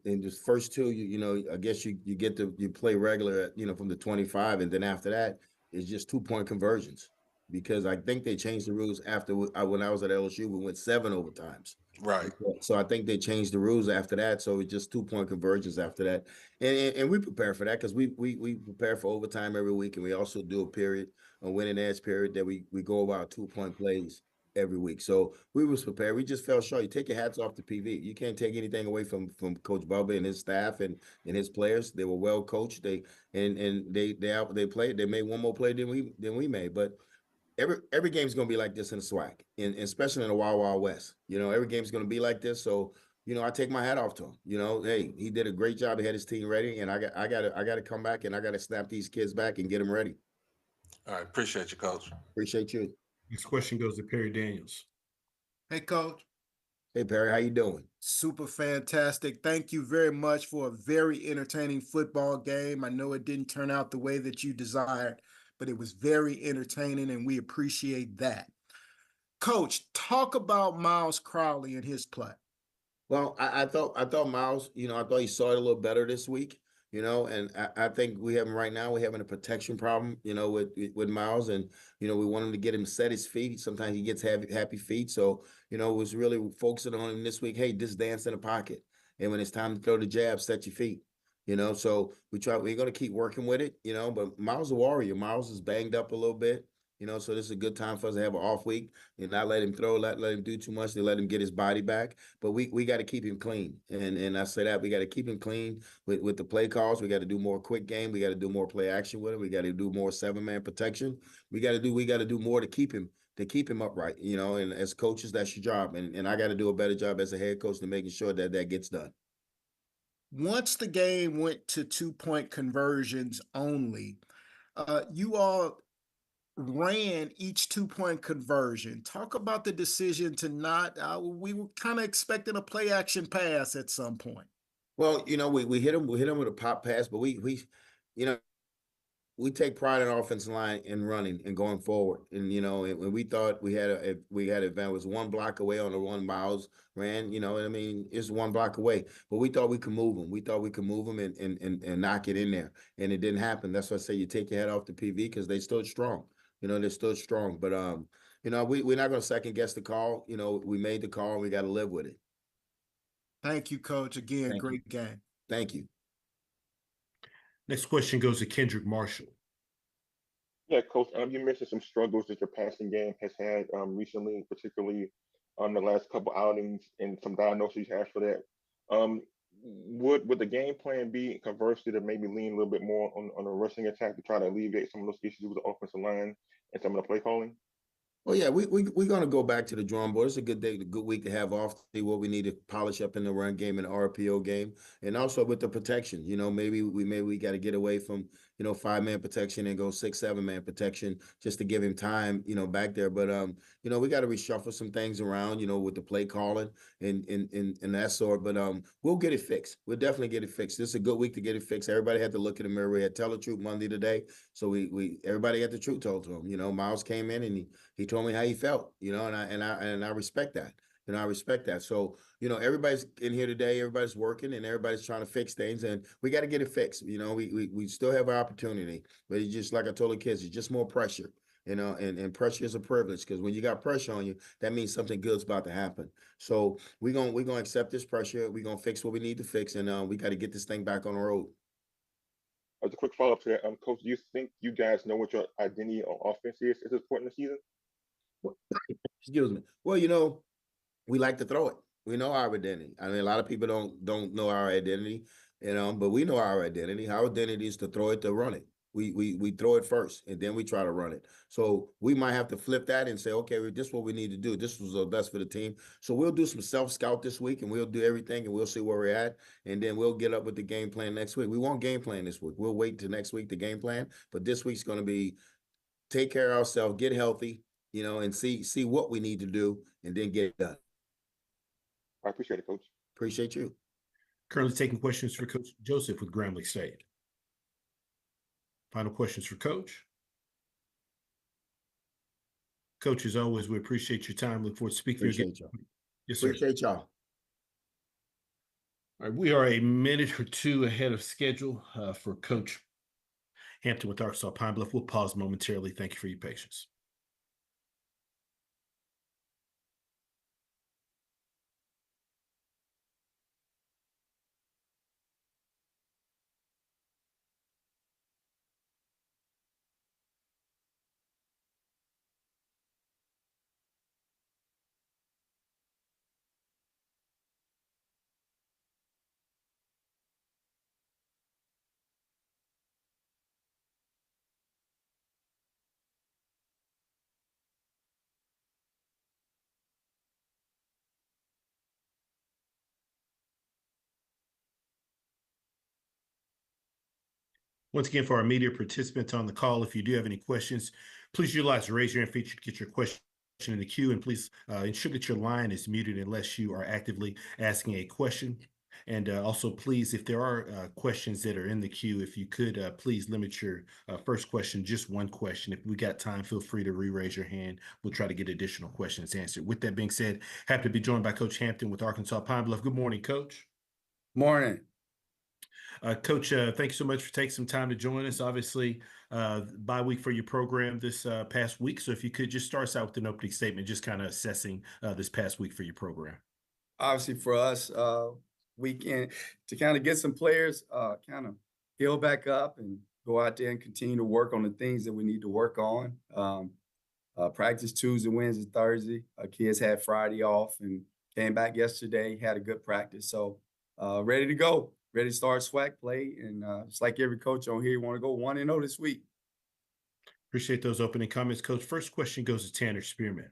the first 2, I guess you play regular, from the 25, and then after that it's just 2-point conversions, because I think they changed the rules after when I was at LSU, we went 7 overtimes. Right. So I think they changed the rules after that. So it's just 2-point conversions after that. And we prepare for that, because we prepare for overtime every week. And we also do a win and edge period that we go about 2-point plays every week. So we was prepared. We just fell short. You take your hats off to PV. You can't take anything away from Coach Bubba and his staff and his players. They were well coached. They played. They made one more play than we made. But every game's going to be like this in the SWAC, and especially in the Wild Wild West. Every game's going to be like this. So, I take my hat off to him. Hey, he did a great job. He had his team ready, and I got to come back, and I got to snap these kids back and get them ready. All right. Appreciate you, Coach. Appreciate you. Next question goes to Perry Daniels. Hey, Coach. Hey, Perry, how you doing? Super fantastic. Thank you very much for a very entertaining football game. I know it didn't turn out the way that you desired, but it was very entertaining, and we appreciate that. Coach, talk about Miles Crowley and his play. Well, I thought Miles, I thought he saw it a little better this week. and I think we have him right now. We're having a protection problem, with Miles, and we want him to get him set his feet. Sometimes he gets happy feet, so was really focusing on him this week. Hey, just dance in the pocket, and when it's time to throw the jab, set your feet. So we're going to keep working with it, but Miles is a warrior. Miles is banged up a little bit, so this is a good time for us to have an off week and not let him throw, let him do too much, to let him get his body back. But we got to keep him clean. And I say that we got to keep him clean with the play calls. We got to do more quick game. We got to do more play action with him. We got to do more 7-man protection. We got to do more to keep him upright, and as coaches, that's your job. And I got to do a better job as a head coach to making sure that gets done. Once the game went to 2-point conversions only, you all ran each 2-point conversion. Talk about the decision to not, we were kind of expecting a play action pass at some point. Well, we hit him with a pop pass, but we take pride in our offensive line and running and going forward. And when we thought we had advantage, was one block away on the one Miles ran, it's one block away. But we thought we could move them. We thought we could move them and knock it in there. And it didn't happen. That's why I say you take your head off the PV, because they stood strong. They stood strong. But we're not gonna second guess the call. We made the call and we gotta live with it. Thank you, Coach. Again, Thank great you. game. Thank you. Next question goes to Kendrick Marshall. Yeah, Coach, you mentioned some struggles that your passing game has had recently, particularly on the last couple outings, and some diagnoses you have for that. Would the game plan be conversely to maybe lean a little bit more on a rushing attack to try to alleviate some of those issues with the offensive line and some of the play calling? Well, yeah, we're going to go back to the drawing board. It's a good week to have off, to see what we need to polish up in the run game and the RPO game, and also with the protection. Maybe we got to get away from 5-man protection and go 6-7-man protection just to give him time, back there. But we got to reshuffle some things around, with the play calling and that sort. But we'll get it fixed. We'll definitely get it fixed. This is a good week to get it fixed. Everybody had to look in the mirror. We had Tell the Truth Monday today, so everybody had the truth told to him. Miles came in and he told me how he felt, and I respect that. I respect that. So, everybody's in here today, everybody's working and everybody's trying to fix things, and we got to get it fixed. We still have our opportunity, but it's just like I told the kids, it's just more pressure, and pressure is a privilege, because when you got pressure on you, that means something good's about to happen. So we're going to accept this pressure. We're going to fix what we need to fix, and we got to get this thing back on the road. As a quick follow-up to that, Coach, do you think you guys know what your identity on offense is at this point in the season? Excuse me. Well, we like to throw it. We know our identity. I mean, a lot of people don't know our identity, but we know our identity. Our identity is to throw it, to run it. We throw it first, and then we try to run it. So we might have to flip that and say, okay, this is what we need to do. This was the best for the team. So we'll do some self-scout this week, and we'll do everything, and we'll see where we're at, and then we'll get up with the game plan next week. We won't game plan this week. We'll wait until next week to game plan, but this week's going to be take care of ourselves, get healthy, and see what we need to do, and then get it done. I appreciate it, Coach. Appreciate you. Currently taking questions for Coach Joseph with Grambling State. Final questions for Coach. Coach, as always, we appreciate your time. Look forward to speaking to you again. Y'all. Yes, sir. Appreciate y'all. All right, we are a minute or two ahead of schedule for Coach Hampton with Arkansas Pine Bluff. We'll pause momentarily. Thank you for your patience. Once again, for our media participants on the call, if you do have any questions, please utilize the raise your hand feature to get your question in the queue, and please ensure that your line is muted unless you are actively asking a question. And also, please, if there are questions that are in the queue, if you could please limit your first question, just one question. If we got time, feel free to re-raise your hand. We'll try to get additional questions answered. With that being said, happy to be joined by Coach Hampton with Arkansas Pine Bluff. Good morning, Coach. Morning. Coach, thank you so much for taking some time to join us. Obviously, bye week for your program this past week. So if you could just start us out with an opening statement, just kind of assessing this past week for your program. Obviously for us, weekend to kind of get some players kind of heal back up and go out there and continue to work on the things that we need to work on. Practice Tuesday, Wednesday, Thursday. Kids had Friday off and came back yesterday, had a good practice. So ready to go, ready to start SWAC play. And just like every coach on here, you want to go 1-0 this week. Appreciate those opening comments, Coach. First question goes to Tanner Spearman.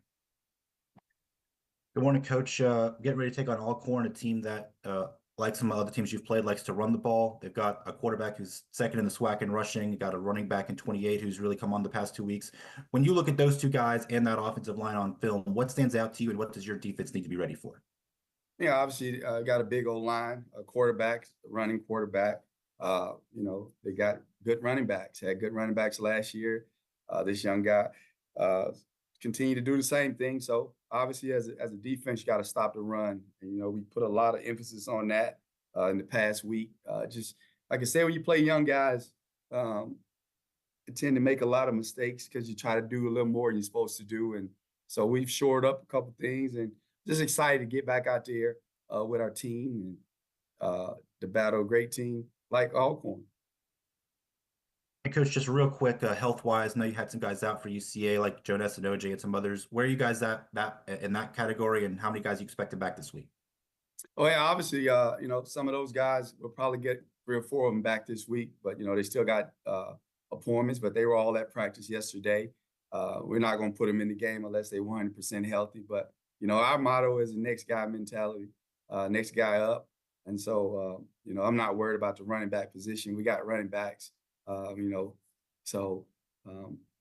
Good morning, Coach. Getting ready to take on Alcorn, a team that, like some other teams you've played, likes to run the ball. They've got a quarterback who's second in the SWAC in rushing. Got a running back in 28 who's really come on the past 2 weeks. When you look at those two guys and that offensive line on film, what stands out to you and what does your defense need to be ready for? Yeah, obviously got a big old line, a quarterback, running quarterback. They got good running backs. Had good running backs last year. This young guy continue to do the same thing. So obviously, as a defense, you got to stop the run. And we put a lot of emphasis on that in the past week. Just like I said, when you play young guys, you tend to make a lot of mistakes because you try to do a little more than you're supposed to do. And so we've shored up a couple things and just excited to get back out there with our team and to battle a great team like Alcorn. Hey, Coach, just real quick, health-wise, I know you had some guys out for UCA like Jonas and OJ and some others. Where are you guys at in that category, and how many guys you expect back this week? Oh yeah, obviously, some of those guys will probably get 3 or 4 of them back this week, but they still got appointments. But they were all at practice yesterday. We're not going to put them in the game unless they're 100% healthy. But our motto is the next guy mentality, next guy up. And so I'm not worried about the running back position. We got running backs.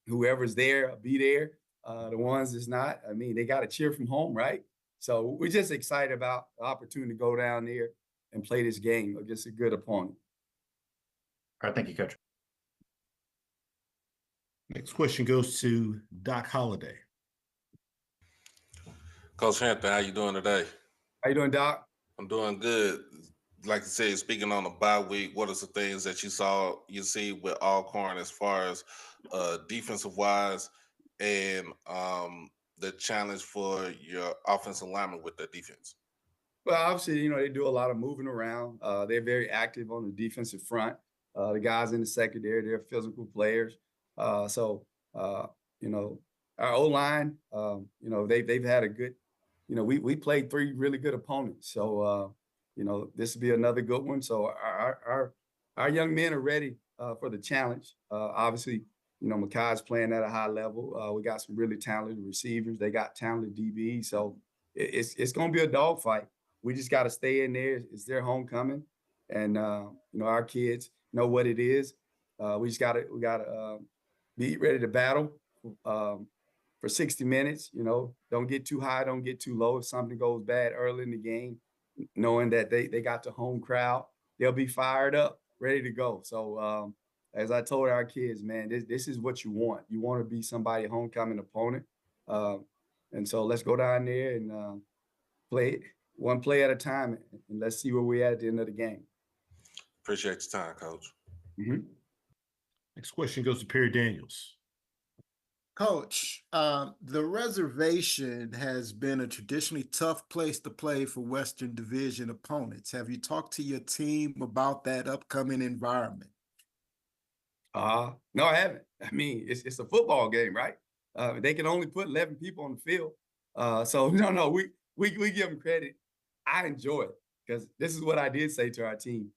Whoever's there, be there. The ones that's not, they got to cheer from home, right? So we're just excited about the opportunity to go down there and play this game against a good opponent. All right, thank you, Coach. Next question goes to Doc Holliday. Coach Hampton, how you doing today? How you doing, Doc? I'm doing good. Like I said, speaking on the bye week, what are some things that you see with Alcorn as far as defensive wise and the challenge for your offensive lineman with the defense? Well, obviously, they do a lot of moving around. They're very active on the defensive front. The guys in the secondary, they're physical players. Our O-line, they've had a good, we played 3 really good opponents. So, this will be another good one. So our young men are ready for the challenge. Obviously, Makai's playing at a high level. We got some really talented receivers. They got talented DBs. So it's going to be a dogfight. We just got to stay in there. It's their homecoming. And, our kids know what it is. We got to be ready to battle for 60 minutes. Don't get too high, don't get too low. If something goes bad early in the game, knowing that they got the home crowd, they'll be fired up, ready to go. So as I told our kids, man, this is what you want. You want to be somebody homecoming opponent. And so let's go down there and play one play at a time, and let's see where we're at the end of the game. Appreciate your time, Coach. Mm-hmm. Next question goes to Perry Daniels. Coach, the reservation has been a traditionally tough place to play for Western Division opponents. Have you talked to your team about that upcoming environment? No, I haven't. It's a football game, right? They can only put 11 people on the field. So no, we give them credit. I enjoy it because this is what I did say to our team.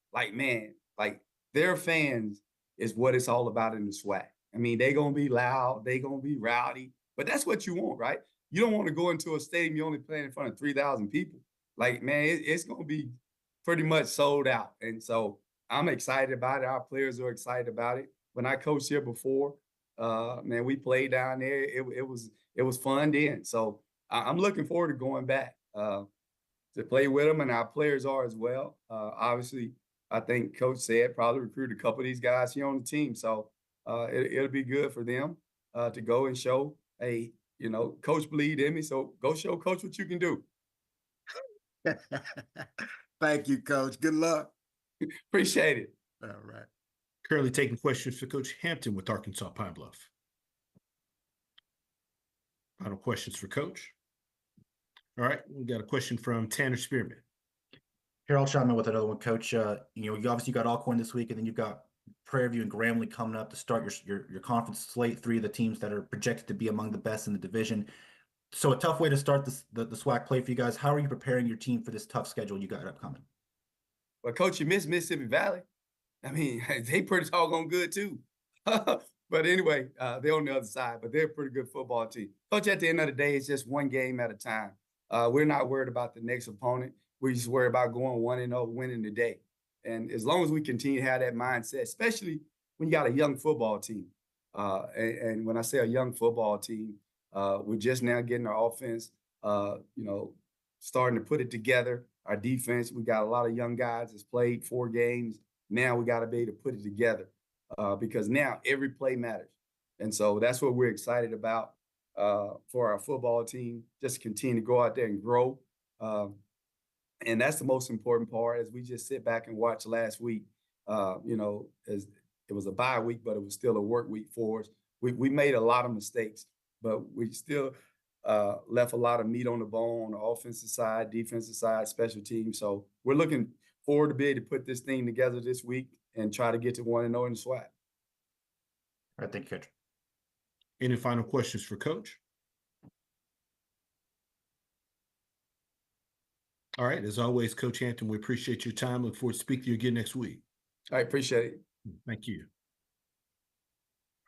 Their fans is what it's all about in the SWAC. They're going to be loud. They're going to be rowdy. But that's what you want, right? You don't want to go into a stadium, you're only playing in front of 3,000 people. It's going to be pretty much sold out. And so I'm excited about it. Our players are excited about it. When I coached here before, we played down there. It was fun then. So I'm looking forward to going back to play with them, and our players are as well. Obviously, I think Coach said probably recruit a couple of these guys here on the team. So it'll be good for them to go and show, hey, Coach believed in me. So go show Coach what you can do. Thank you, Coach. Good luck. Appreciate it. All right. Currently taking questions for Coach Hampton with Arkansas Pine Bluff. Final questions for Coach. All right, we got a question from Tanner Spearman. Here, I'll chime in with another one, Coach. You obviously got Alcorn this week, and then you've got Prairie View and Grambling coming up to start your conference slate. 3 of the teams that are projected to be among the best in the division. So a tough way to start the SWAC play for you guys. How are you preparing your team for this tough schedule you got upcoming? Well, Coach, you missed Mississippi Valley. I mean, they pretty doggone good too. But anyway, they're on the other side, but they're a pretty good football team. Coach, at the end of the day, it's just one game at a time. We're not worried about the next opponent. We just worry about going 1-0, winning the day. And as long as we continue to have that mindset, especially when you got a young football team. And when I say a young football team, we're just now getting our offense, starting to put it together. Our defense, we got a lot of young guys that's played 4 games. Now we got to be able to put it together because now every play matters. And so that's what we're excited about for our football team, just continue to go out there and grow. And that's the most important part as we just sit back and watch last week, as it was a bye week, but it was still a work week for us. We made a lot of mistakes, but we still left a lot of meat on the bone on the offensive side, defensive side, special teams. So we're looking forward to be able to put this thing together this week and try to get to 1-0 in the SWAC. All right, thank you, Coach. Any final questions for Coach? All right, as always, Coach Hampton, we appreciate your time. Look forward to speaking to you again next week. I appreciate it. Thank you.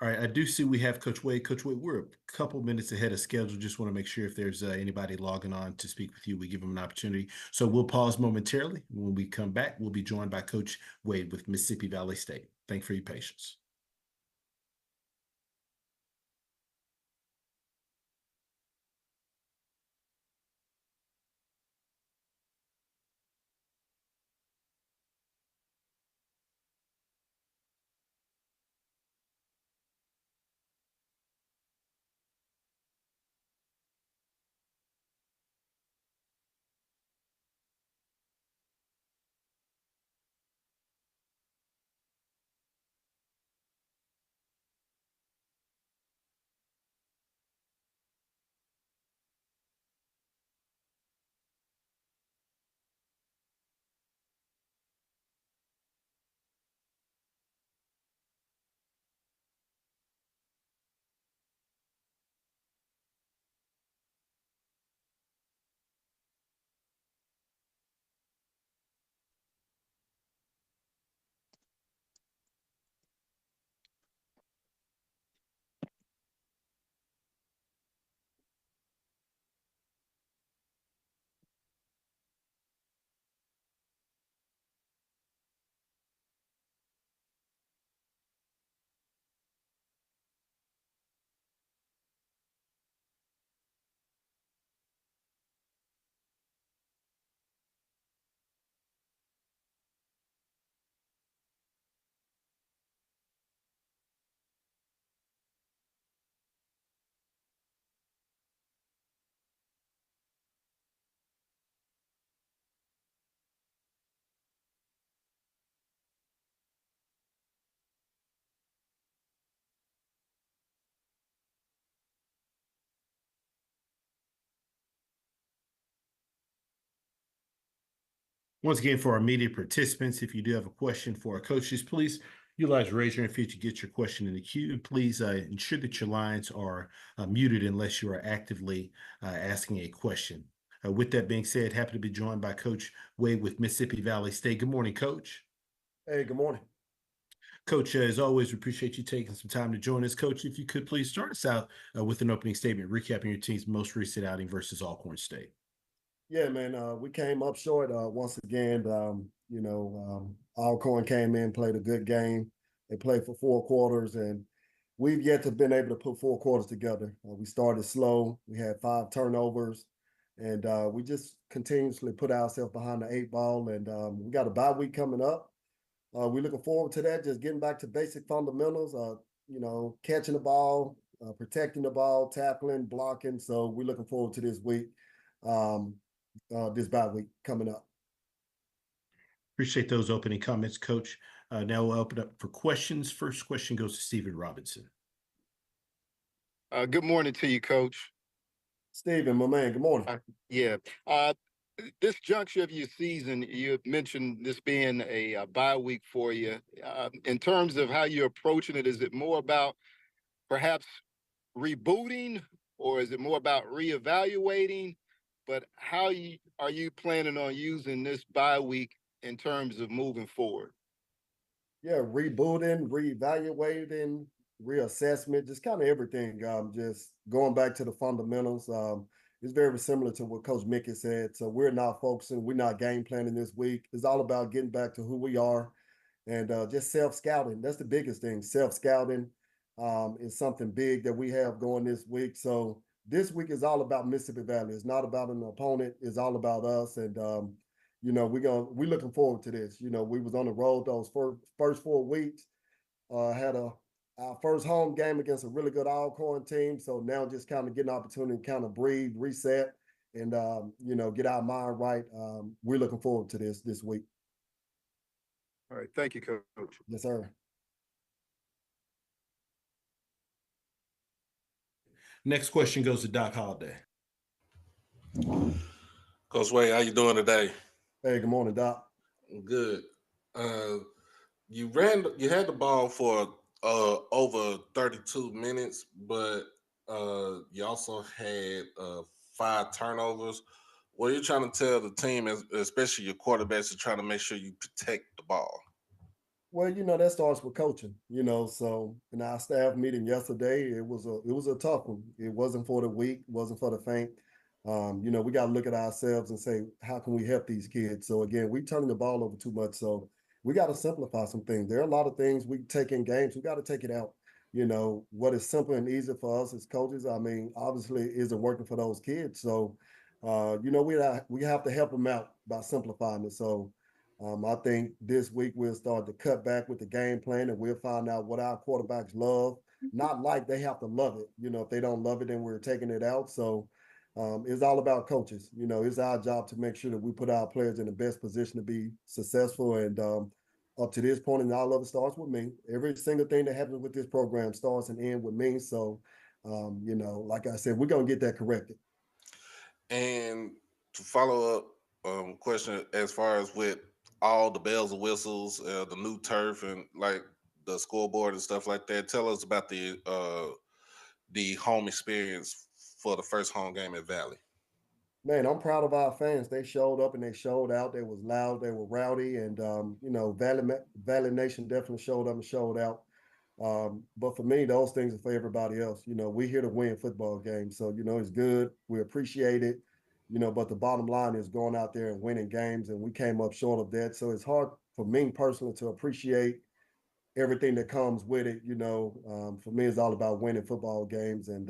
All right, I do see we have Coach Wade. Coach Wade, we're a couple minutes ahead of schedule. Just want to make sure if there's anybody logging on to speak with you, we give them an opportunity. So we'll pause momentarily. When we come back, we'll be joined by Coach Wade with Mississippi Valley State. Thanks for your patience. Once again, for our media participants, if you do have a question for our coaches, please utilize raise your hand feature to get your question in the queue. And please ensure that your lines are muted unless you are actively asking a question. With that being said, happy to be joined by Coach Wade with Mississippi Valley State. Good morning, Coach. Hey, good morning. Coach, as always, we appreciate you taking some time to join us. Coach, if you could please start us out with an opening statement, recapping your team's most recent outing versus Alcorn State. Yeah, man, we came up short once again. Alcorn came in, played a good game. They played for 4 quarters, and we've yet to been able to put 4 quarters together. We started slow. We had 5 turnovers, and we just continuously put ourselves behind the 8 ball, and we got a bye week coming up. We're looking forward to that, just getting back to basic fundamentals, catching the ball, protecting the ball, tackling, blocking. So we're looking forward to this week. This bye week coming up. Appreciate those opening comments, Coach. Now we'll open up for questions. First question goes to Stephen Robinson. Good morning to you, Coach. Stephen, my man, good morning. Yeah. This juncture of your season, you mentioned this being a bye week for you. In terms of how you're approaching it, is it more about perhaps rebooting, or is it more about reevaluating? But how are you planning on using this bye week in terms of moving forward? Yeah, rebooting, reevaluating, reassessment, just kind of everything. Just going back to the fundamentals. It's very similar to what Coach Mickey said. So we're not focusing, we're not game planning this week. It's all about getting back to who we are and just self-scouting. That's the biggest thing. Self-scouting is something big that we have going this week. So this week is all about Mississippi Valley. It's not about an opponent. It's all about us. And we're looking forward to this. We was on the road those first 4 weeks. Had our first home game against a really good Alcorn team. So now just kind of getting an opportunity to kind of breathe, reset, and get our mind right. We're looking forward to this week. All right, thank you, Coach. Yes, sir. Next question goes to Doc Holliday. Coach Wade, how you doing today? Hey, good morning, Doc. Good. You had the ball for over 32 minutes, but you also had 5 turnovers. What are you trying to tell the team, especially your quarterbacks, to try to make sure you protect the ball? Well, that starts with coaching, so in our staff meeting yesterday, it was a tough one. It wasn't for the weak, wasn't for the faint. We got to look at ourselves and say, how can we help these kids? So again, we turning the ball over too much. So we got to simplify some things. There are a lot of things we take in games. We got to take it out. What is simple and easy for us as coaches, obviously it isn't working for those kids. So, we have to help them out by simplifying it. So I think this week we'll start to cut back with the game plan, and we'll find out what our quarterbacks love. Not like they have to love it. If they don't love it, then we're taking it out. So it's all about coaches. It's our job to make sure that we put our players in the best position to be successful. And up to this point, and all of it starts with me. Every single thing that happens with this program starts and ends with me. So, like I said, we're going to get that corrected. And to follow up question, as far as with all the bells and whistles, the new turf and like the scoreboard and stuff like that, tell us about the home experience for the first home game at Valley. Man, I'm proud of our fans. They showed up and they showed out. They was loud, they were rowdy, and Valley Nation definitely showed up and showed out. But for me, those things are for everybody else. We're here to win football games. So, it's good. We appreciate it. But the bottom line is going out there and winning games, and we came up short of that. So it's hard for me personally to appreciate everything that comes with it. For me, it's all about winning football games, and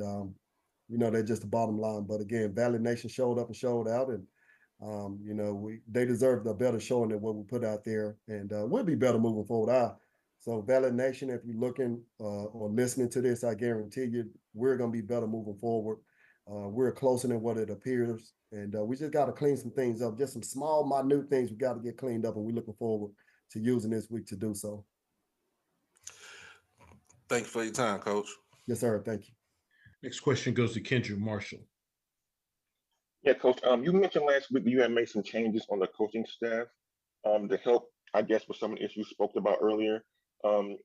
they're just the bottom line. But again, Valley Nation showed up and showed out, and they deserved a better showing than what we put out there, and we'll be better moving forward. So Valley Nation, if you're looking or listening to this, I guarantee you we're going to be better moving forward. We're closer than what it appears, and we just got to clean some things up. Just some small, minute things we got to get cleaned up, and we're looking forward to using this week to do so. Thank you for your time, Coach. Yes, sir. Thank you. Next question goes to Kendrick Marshall. Yeah, Coach. You mentioned last week that you had made some changes on the coaching staff to help, I guess, with some of the issues you spoke about earlier.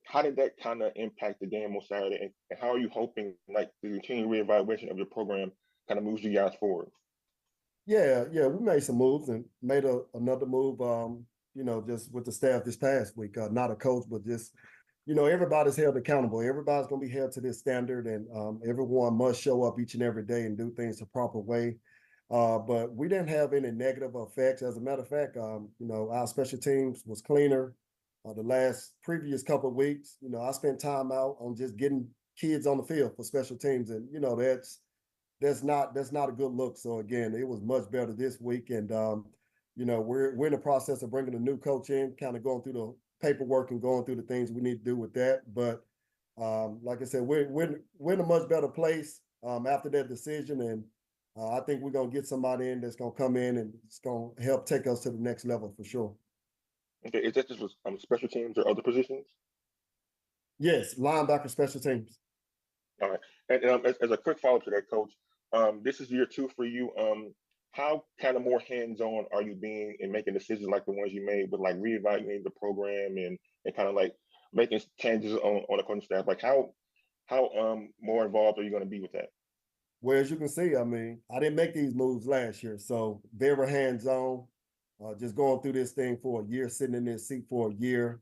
How did that kind of impact the game on Saturday, and how are you hoping, like, the continued reevaluation of your program kind of moves you guys forward? Yeah, we made some moves and made another move. Just with the staff this past week. Not a coach, but just everybody's held accountable. Everybody's going to be held to this standard, and everyone must show up each and every day and do things the proper way. But we didn't have any negative effects. As a matter of fact, our special teams was cleaner. The previous couple of weeks, I spent time out on just getting kids on the field for special teams, and that's not a good look. So again, it was much better this week, and we're in the process of bringing a new coach in, kind of going through the paperwork and going through the things we need to do with that. But like I said, we're in a much better place after that decision, and I think we're gonna get somebody in that's gonna come in and it's gonna help take us to the next level for sure. Okay, is that just with special teams or other positions? Yes, linebacker, special teams. All right. And as a quick follow-up to that, Coach, this is year 2 for you. How kind of more hands-on are you being in making decisions like the ones you made with like reevaluating the program and kind of like making changes on the coaching staff? Like how more involved are you going to be with that? Well, as you can see, I mean, I didn't make these moves last year, so very hands-on. Just going through this thing for a year, sitting in this seat for a year.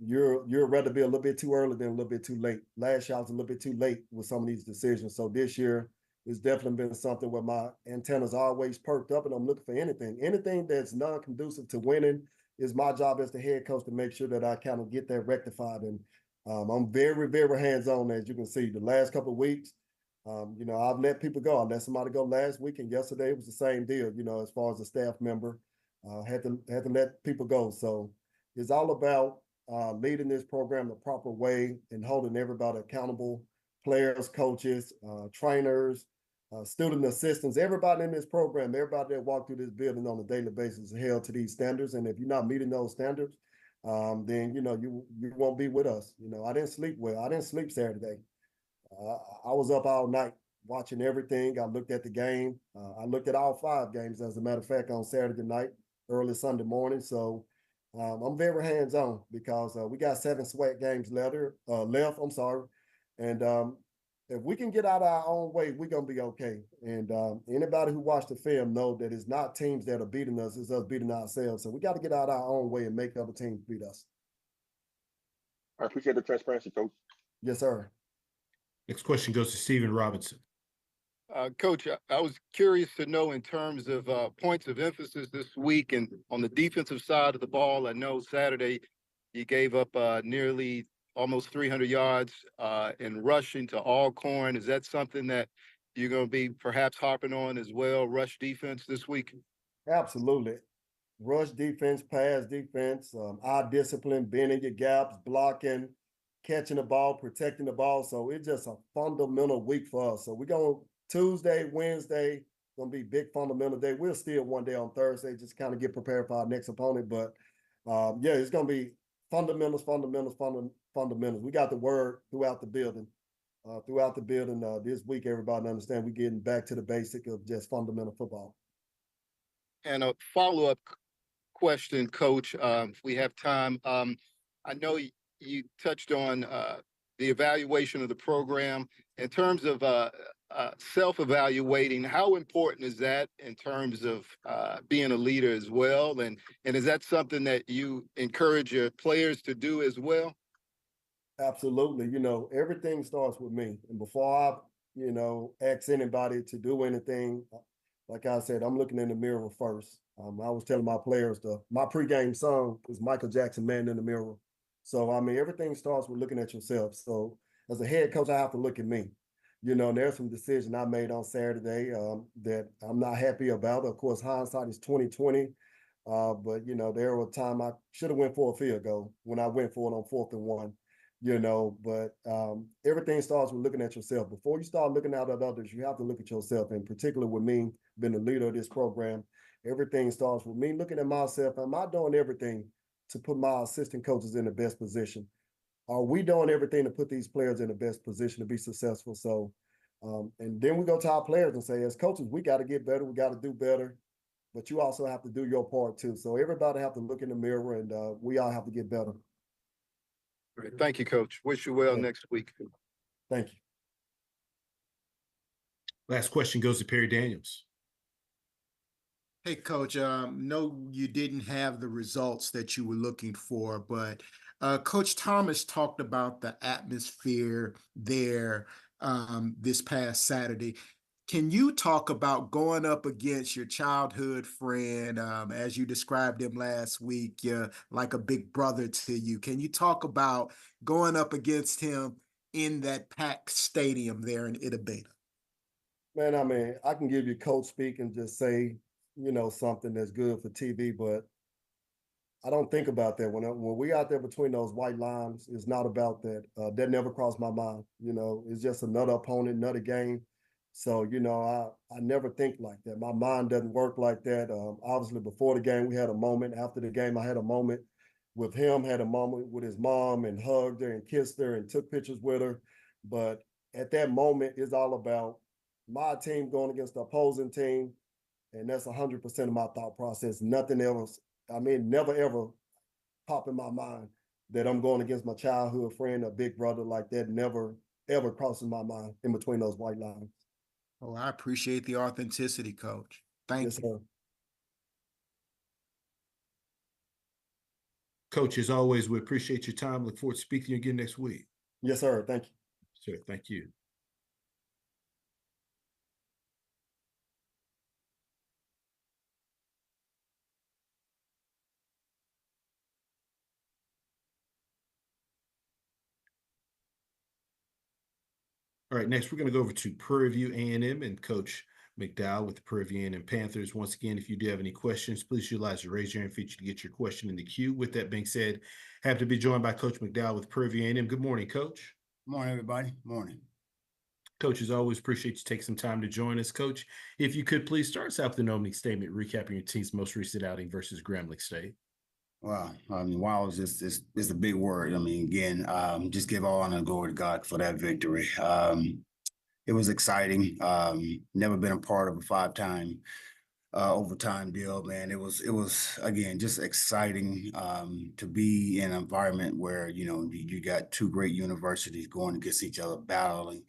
You'd rather be a little bit too early than a little bit too late. Last year I was a little bit too late with some of these decisions. So this year it's definitely been something where my antennas are always perked up and I'm looking for anything that's non-conducive to winning is my job as the head coach to make sure that I kind of get that rectified. And I'm very, very hands-on, as you can see. The last couple of weeks, I've let people go. I let somebody go last week, and yesterday it was the same deal, as far as a staff member. Had to let people go. So it's all about leading this program the proper way and holding everybody accountable, players, coaches, trainers, student assistants, everybody in this program, everybody that walk through this building on a daily basis is held to these standards. And if you're not meeting those standards, then, you won't be with us. I didn't sleep well. I didn't sleep Saturday. I was up all night watching everything. I looked at the game. I looked at all 5 games, as a matter of fact, on Saturday night, early Sunday morning. So I'm very hands-on because we got 7 SWAC games left. And if we can get out of our own way, we're going to be okay. And anybody who watched the film know that it's not teams that are beating us, it's us beating ourselves. So we got to get out of our own way and make other teams beat us. I appreciate the transparency, Coach. Yes, sir. Next question goes to Stephen Robinson. Coach, I was curious to know in terms of points of emphasis this week and on the defensive side of the ball. I know Saturday you gave up nearly almost 300 yards in rushing to Alcorn. Is that something that you're going to be perhaps harping on as well, rush defense this week? Absolutely. Rush defense, pass defense, eye discipline, bending your gaps, blocking, catching the ball, protecting the ball. So it's just a fundamental week for us. So we're going Tuesday, Wednesday, going to be big fundamental day. We'll still one day on Thursday, just kind of get prepared for our next opponent. But it's going to be fundamentals. We got the word throughout the building. This week, everybody understand we're getting back to the basic of just fundamental football. And a follow-up question, Coach, if we have time. I know you touched on the evaluation of the program. In terms of self-evaluating, how important is that in terms of being a leader as well? And is that something that you encourage your players to do as well? Absolutely. Everything starts with me. And before I, ask anybody to do anything, like I said, I'm looking in the mirror first. I was telling my players my pregame song is Michael Jackson, Man in the Mirror. So, everything starts with looking at yourself. So as a head coach, I have to look at me. There's some decisions I made on Saturday that I'm not happy about. Of course, hindsight is 20/20. But there were times I should have went for a field goal when I went for it on 4th and 1. But everything starts with looking at yourself. Before you start looking out at others, you have to look at yourself. And particularly with me, being the leader of this program, everything starts with me looking at myself. Am I doing everything to put my assistant coaches in the best position? Are we doing everything to put these players in the best position to be successful? So, and then we go to our players and say, as coaches, we got to get better. We got to do better. But you also have to do your part too. So everybody have to look in the mirror, and we all have to get better. Great. Thank you, Coach. Wish you well next week. Thank you. Last question goes to Perry Daniels. Hey, Coach, no, you didn't have the results that you were looking for, but Coach Thomas talked about the atmosphere there this past Saturday. Can you talk about going up against your childhood friend, as you described him last week, like a big brother to you? Can you talk about going up against him in that packed stadium there in Itabeta? Man, I can give you coach speak and just say, something that's good for TV, but I don't think about that. When we out there between those white lines, it's not about that. That never crossed my mind. It's just another opponent, another game. So, I never think like that. My mind doesn't work like that. Obviously, before the game, we had a moment. After the game, I had a moment with him, had a moment with his mom and hugged her and kissed her and took pictures with her. But at that moment, it's all about my team going against the opposing team. And that's 100% of my thought process. Nothing else. Never ever pop in my mind that I'm going against my childhood friend, a big brother like that. Never, ever crosses my mind in between those white lines. Oh, I appreciate the authenticity, Coach. Thank Yes, you. sir. Coach, as always, we appreciate your time. Look forward to speaking to you again next week. Yes, sir. Thank you. Sure. Thank you. All right, next we're going to go over to Prairie View A&M and Coach McDowell with the Prairie View A&M Panthers. Once again, if you do have any questions, please utilize the raise your hand feature to get your question in the queue. With that being said, happy to be joined by Coach McDowell with Prairie View A&M. Good morning, Coach. Good morning, everybody. Morning. Coach, as always, appreciate you taking some time to join us. Coach, if you could please start us out with an opening statement recapping your team's most recent outing versus Grambling State. Wow. Wow is just a big word. Again, just give all honor and glory to God for that victory. It was exciting. Never been a part of a 5-time overtime deal, man. It was again just exciting to be in an environment where you got two great universities going against each other, battling,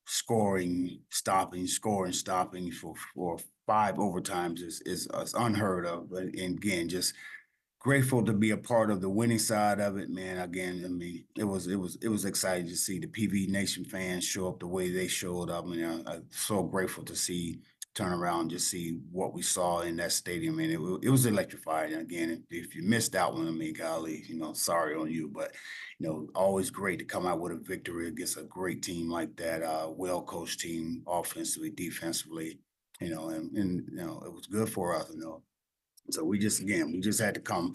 scoring, stopping for 5 overtimes is unheard of. But again, just grateful to be a part of the winning side of it, man. Again, it was exciting to see the PV Nation fans show up the way they showed up. I'm so grateful to turn around and just see what we saw in that stadium. And it was electrifying. Again, if you missed that one, golly, sorry on you, but always great to come out with a victory against a great team like that, well-coached team, offensively, defensively, and it was good for us, So we just had to come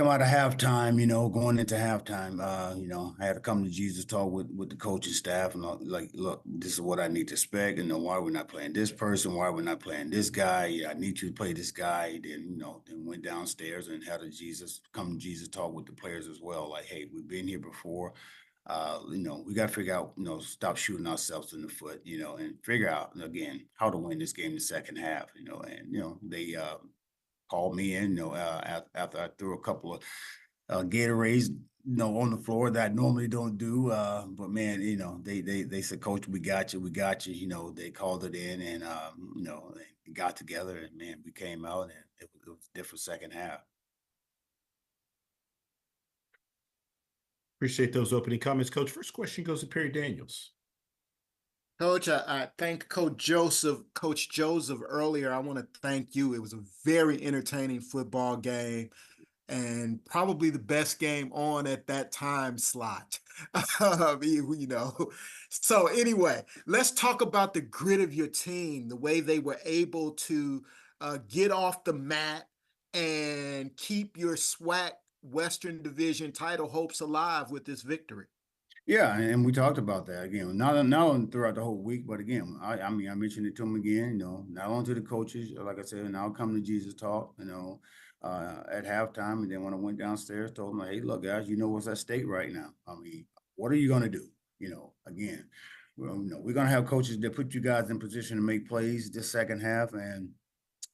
out of halftime, going into halftime, I had to come to Jesus talk with the coaching staff and look, this is what I need to expect, why we're not playing this person, why we're not playing this guy. Yeah, I need you to play this guy. Then, then went downstairs and had a Jesus talk with the players as well. Like, hey, we've been here before. We got to figure out, stop shooting ourselves in the foot, and figure out again how to win this game in the second half, they called me in, after I threw a couple of Gatorades, on the floor that I normally don't do. But man, they said, Coach, we got you. They called it in and, they got together and man, we came out and it was a different second half. Appreciate those opening comments, Coach. First question goes to Perry Daniels. Coach, I thanked Coach Joseph earlier. I want to thank you. It was a very entertaining football game and probably the best game on at that time slot. So anyway, let's talk about the grit of your team, the way they were able to get off the mat and keep your SWAC Western Division title hopes alive with this victory. Yeah, and we talked about that again, not throughout the whole week, but again, I mentioned it to them again, not only to the coaches, like I said, and I'll come to Jesus talk, at halftime, and then when I went downstairs, told them, hey, look, guys, what's at stake right now. What are you going to do? Again, we're going to have coaches that put you guys in position to make plays this second half, and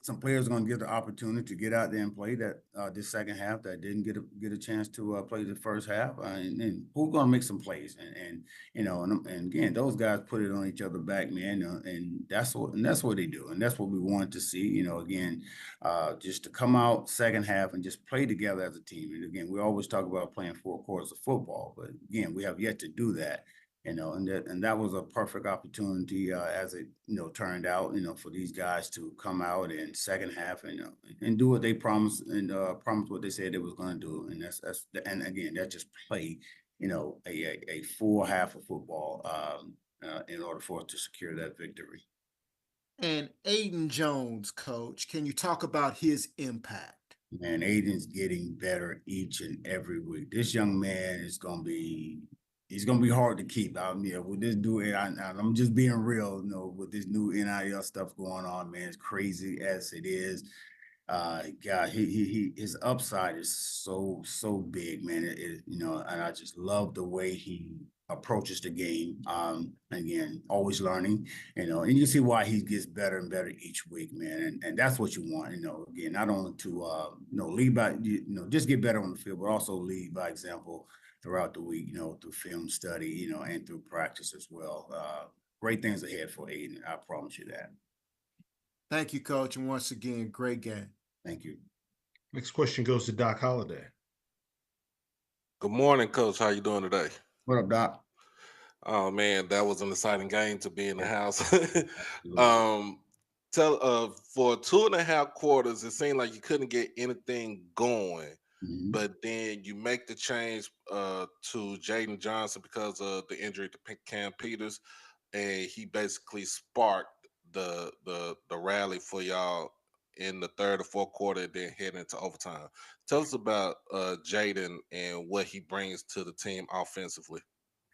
some players are going to get the opportunity to get out there and play that this second half that didn't get a chance to play the first half, and who's going to make some plays, and again, those guys put it on each other back, man, and that's what they do, and that's what we want to see, again, just to come out second half and just play together as a team. And again, we always talk about playing 4 quarters of football, but again, we have yet to do that. And that was a perfect opportunity as it turned out for these guys to come out in second half and do what they promised and promised what they said they was going to do, and again that just play a full half of football in order for us to secure that victory. And Aiden Jones, Coach, can you talk about his impact? Man, Aiden's getting better each and every week. This young man is going to be he's gonna be hard to keep. With this dude, I'm just being real, with this new NIL stuff going on, man, as crazy as it is. God, his upside is so big, man. And I just love the way he approaches the game. Again, always learning, and you see why he gets better and better each week, man. And that's what you want, again, not only to lead by, just get better on the field, but also lead by example throughout the week, through film study, and through practice as well. Great things ahead for Aiden. I promise you that. Thank you, Coach. And once again, great game. Thank you. Next question goes to Doc Holliday. Good morning, Coach. How you doing today? What up, Doc? Oh man, that was an exciting game to be in the house. For 2.5 quarters, it seemed like you couldn't get anything going. But then you make the change to Jaden Johnson because of the injury to Cam Peters, and he basically sparked the rally for y'all in the third or fourth quarter, then heading into overtime. Tell us about Jaden and what he brings to the team offensively.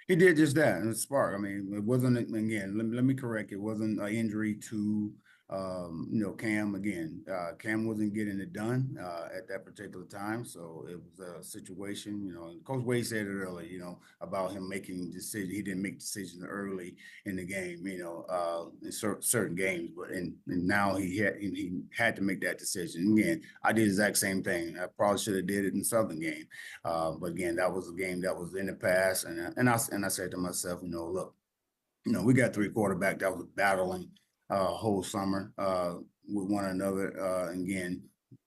He did just that, and spark. I mean, it wasn't, again, let me correct, it wasn't an injury to Cam. Again, Cam wasn't getting it done at that particular time, so it was a situation, Coach Wade said it earlier, about him making decisions. He didn't make decisions early in the game, in certain games, but and now he had to make that decision. Again, I did the exact same thing. I probably should have did it in the Southern game, but again, that was a game that was in the past, and I said to myself, look, we got 3 quarterbacks that was battling whole summer with one another. Again,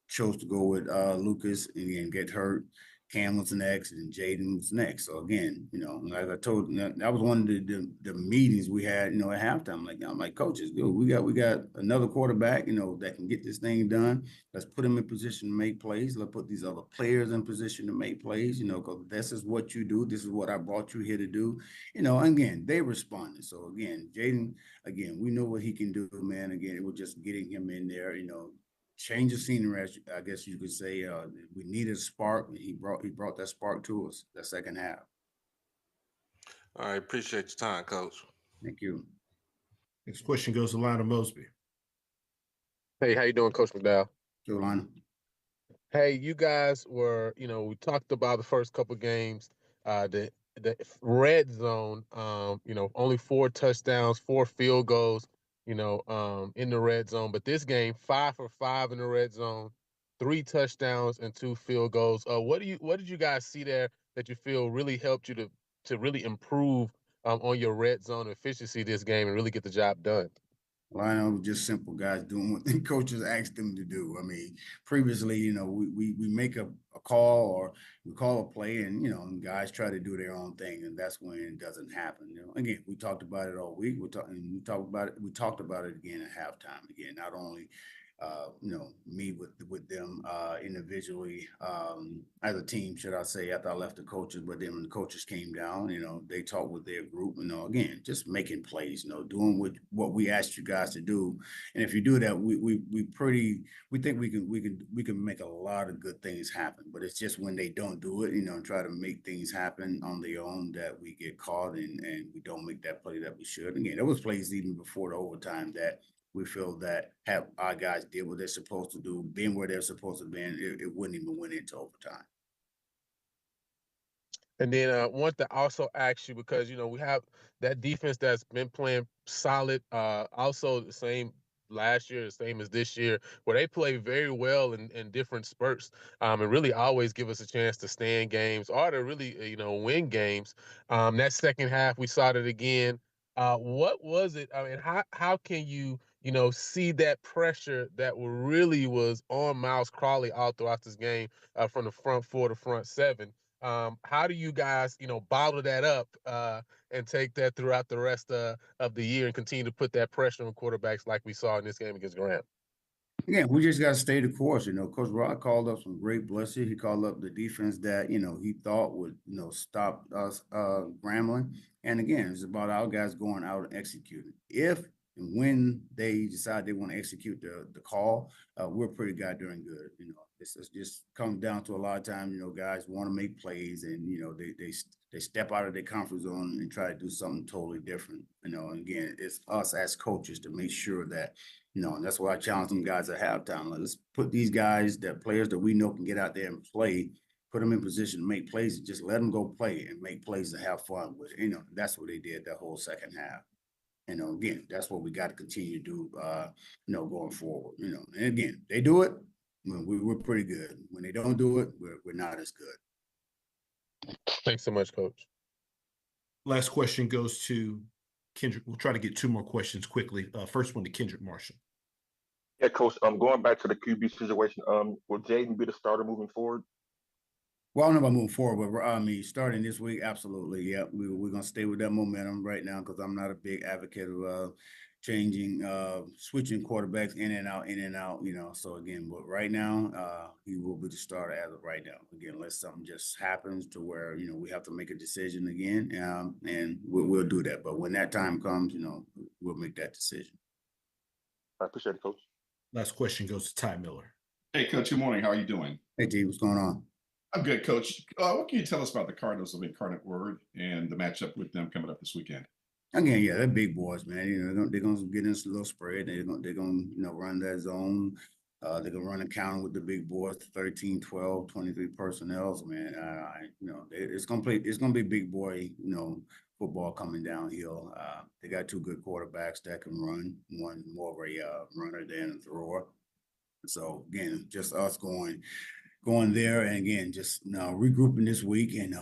chose to go with Lucas and again get hurt. Cam was next, and Jaden was next. So again, like I told, that was one of the meetings we had, at halftime. I'm like, coaches, we got another quarterback, that can get this thing done. Let's put him in position to make plays. Let's put these other players in position to make plays, because this is what you do. This is what I brought you here to do. Again, they responded. So again, Jaden, again, we know what he can do, man. Again, it was just getting him in there, change of scenery, I guess you could say. We needed a spark. He brought that spark to us that second half. All right, appreciate your time, Coach. Thank you. Next question goes to Lionel Mosby. Hey, how you doing, Coach McDowell? Good, Lionel. Hey, you guys were, we talked about the first couple games, the red zone, only 4 touchdowns, 4 field goals, in the red zone. But this game, 5 for 5 in the red zone, 3 touchdowns and 2 field goals. What did you guys see there that you feel really helped you to really improve on your red zone efficiency this game and really get the job done? Lionel was just simple guys doing what the coaches asked them to do. I mean, previously, we make a call or we call a play and, guys try to do their own thing, and that's when it doesn't happen. Again, we talked about it all week. We talked about it again at halftime. Again, not only me with them individually as a team, should I say, after I left the coaches, but then when the coaches came down, they talked with their group, again, just making plays, doing what we asked you guys to do. And if you do that, we think we can make a lot of good things happen. But it's just when they don't do it, and try to make things happen on their own that we get caught and we don't make that play that we should. Again, there was plays even before the overtime that we feel that have our guys did what they're supposed to do, being where they're supposed to be, it wouldn't even win into overtime. And then I want to also ask you, because, we have that defense that's been playing solid, also the same last year, the same as this year, where they play very well in different spurts and really always give us a chance to stay in games or to really, win games. That second half, we saw it again. What was it? I mean, how can you, see that pressure that really was on Miles Crawley all throughout this game from the front 4 to front 7? How do you guys, bottle that up and take that throughout the rest of the year and continue to put that pressure on quarterbacks like we saw in this game against Graham? Yeah, we just got to stay the course. Coach Rod called up some great blitzes. He called up the defense that, he thought would, stop us Grambling. And again, it's about our guys going out and executing. If and when they decide they want to execute the call, we're pretty goddamn good. It's just comes down to a lot of times, guys want to make plays, and they step out of their comfort zone and try to do something totally different. And again, it's us as coaches to make sure that, and that's why I challenge them guys at halftime. Let's put these guys, that players that we know can get out there and play, put them in position to make plays, and just let them go play and make plays and have fun with it. That's what they did that whole second half. Again, that's what we got to continue to do, going forward. And again, they do it, we're pretty good. When they don't do it, we're not as good. Thanks so much, Coach. Last question goes to Kendrick. We'll try to get two more questions quickly. First one to Kendrick Marshall. Yeah, Coach. Going back to the QB situation. Will Jaden be the starter moving forward? Well, I don't know about moving forward, but starting this week, absolutely. Yeah, we're gonna stay with that momentum right now, because I'm not a big advocate of switching quarterbacks in and out. So again, but right now, he will be the starter as of right now. Again, unless something just happens to where we have to make a decision again, and we'll do that. But when that time comes, we'll make that decision. I appreciate it, Coach. Last question goes to Ty Miller. Hey, Coach. Good morning. How are you doing? Hey, T. What's going on? I'm good, Coach. What can you tell us about the Cardinals of Incarnate Word and the matchup with them coming up this weekend? Again, yeah, they're big boys, man. They're gonna get into a little spread. They're gonna run that zone. They're gonna run a counter with the big boys, 13, 12, 23 personnel, man. It's gonna be big boy, football coming downhill. They got two good quarterbacks that can run. One more of a runner than a thrower. So again, just us going there, and again, just regrouping this week, and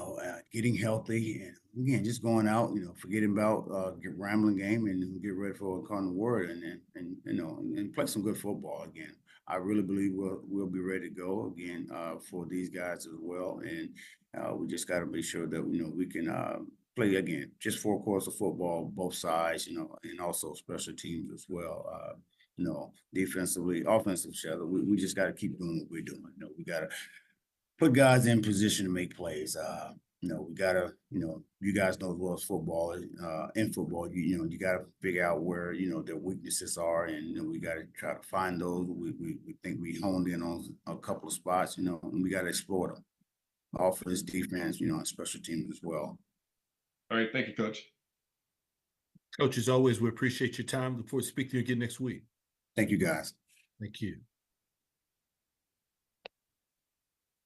getting healthy, and again, just going out, forgetting about get rambling game, and get ready for Incarnate Word, and play some good football again. I really believe we'll be ready to go again for these guys as well, and we just got to make sure that we can play again just 4 quarters of football, both sides, and also special teams as well. Defensively, offensive shadow, we just got to keep doing what we're doing. We got to put guys in position to make plays. We got to, you guys know as well as football, in football, you got to figure out where, their weaknesses are, and, we got to try to find those. We think we honed in on a couple of spots, and we got to explore them. Offense, defense, and special teams as well. All right. Thank you, Coach. Coach, as always, we appreciate your time. Look forward to speaking to you again next week. Thank you, guys. Thank you.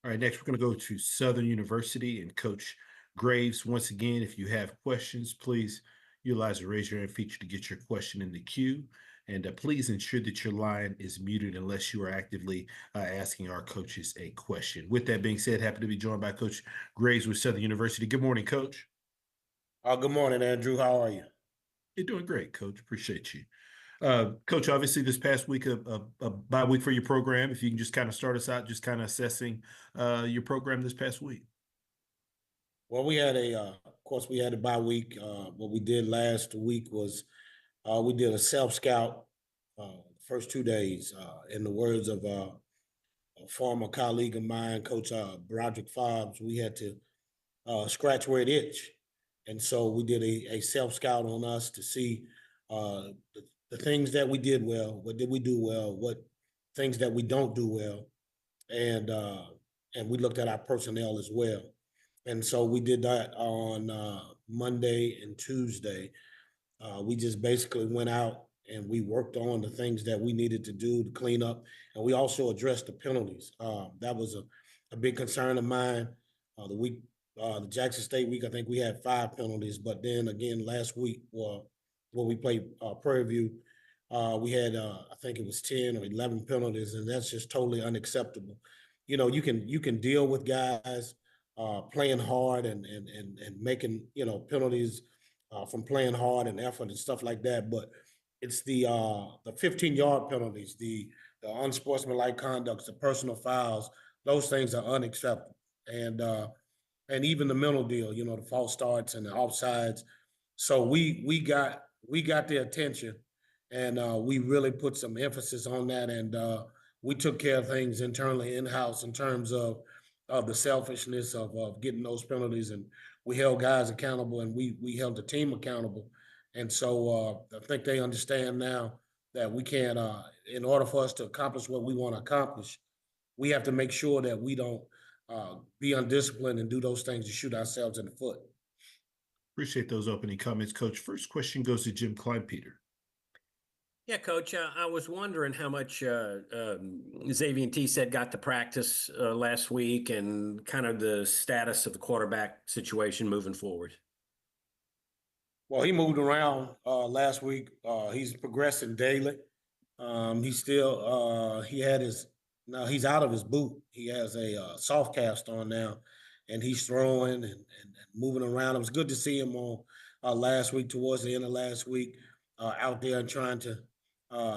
All right, next we're going to go to Southern University and Coach Graves. Once again, if you have questions, please utilize the raise your hand feature to get your question in the queue. And please ensure that your line is muted unless you are actively asking our coaches a question. With that being said, happy to be joined by Coach Graves with Southern University. Good morning, Coach. Good morning, Andrew. How are you? You're doing great, Coach. Appreciate you. Coach, obviously this past week, a bye week for your program. If you can just kind of start us out, just kind of assessing your program this past week. Well, we had of course, we had a bye week. What we did last week was we did a self-scout first 2 days. In the words of a former colleague of mine, Coach Broderick Fobbs, we had to scratch where it itched. And so we did a self-scout on us to see the things that we did well, what did we do well, what things that we don't do well, and we looked at our personnel as well. And so we did that on Monday and Tuesday. We just basically went out and we worked on the things that we needed to do to clean up, and we also addressed the penalties. That was a big concern of mine. The Jackson State week, I think we had 5 penalties, but then again last week, when we played Prairie View, we had I think it was 10 or 11 penalties, and that's just totally unacceptable. You can deal with guys playing hard and making penalties from playing hard and effort and stuff like that, but it's the 15-yard penalties, the unsportsmanlike conducts, the personal fouls. Those things are unacceptable, and even the mental deal, the false starts and the offsides. So we got their attention, and we really put some emphasis on that, and we took care of things internally in-house in terms of the selfishness of getting those penalties, and we held guys accountable, and we held the team accountable. And so I think they understand now that we can't, in order for us to accomplish what we want to accomplish, we have to make sure that we don't be undisciplined and do those things to shoot ourselves in the foot. Appreciate those opening comments, Coach. First question goes to Jim Kleinpeter. Yeah, Coach, I was wondering how much Xavier T said got to practice last week and kind of the status of the quarterback situation moving forward. Well, he moved around last week. He's progressing daily. He's still now he's out of his boot. He has a soft cast on now, and he's throwing and moving around. It was good to see him on last week, towards the end of last week, out there and trying to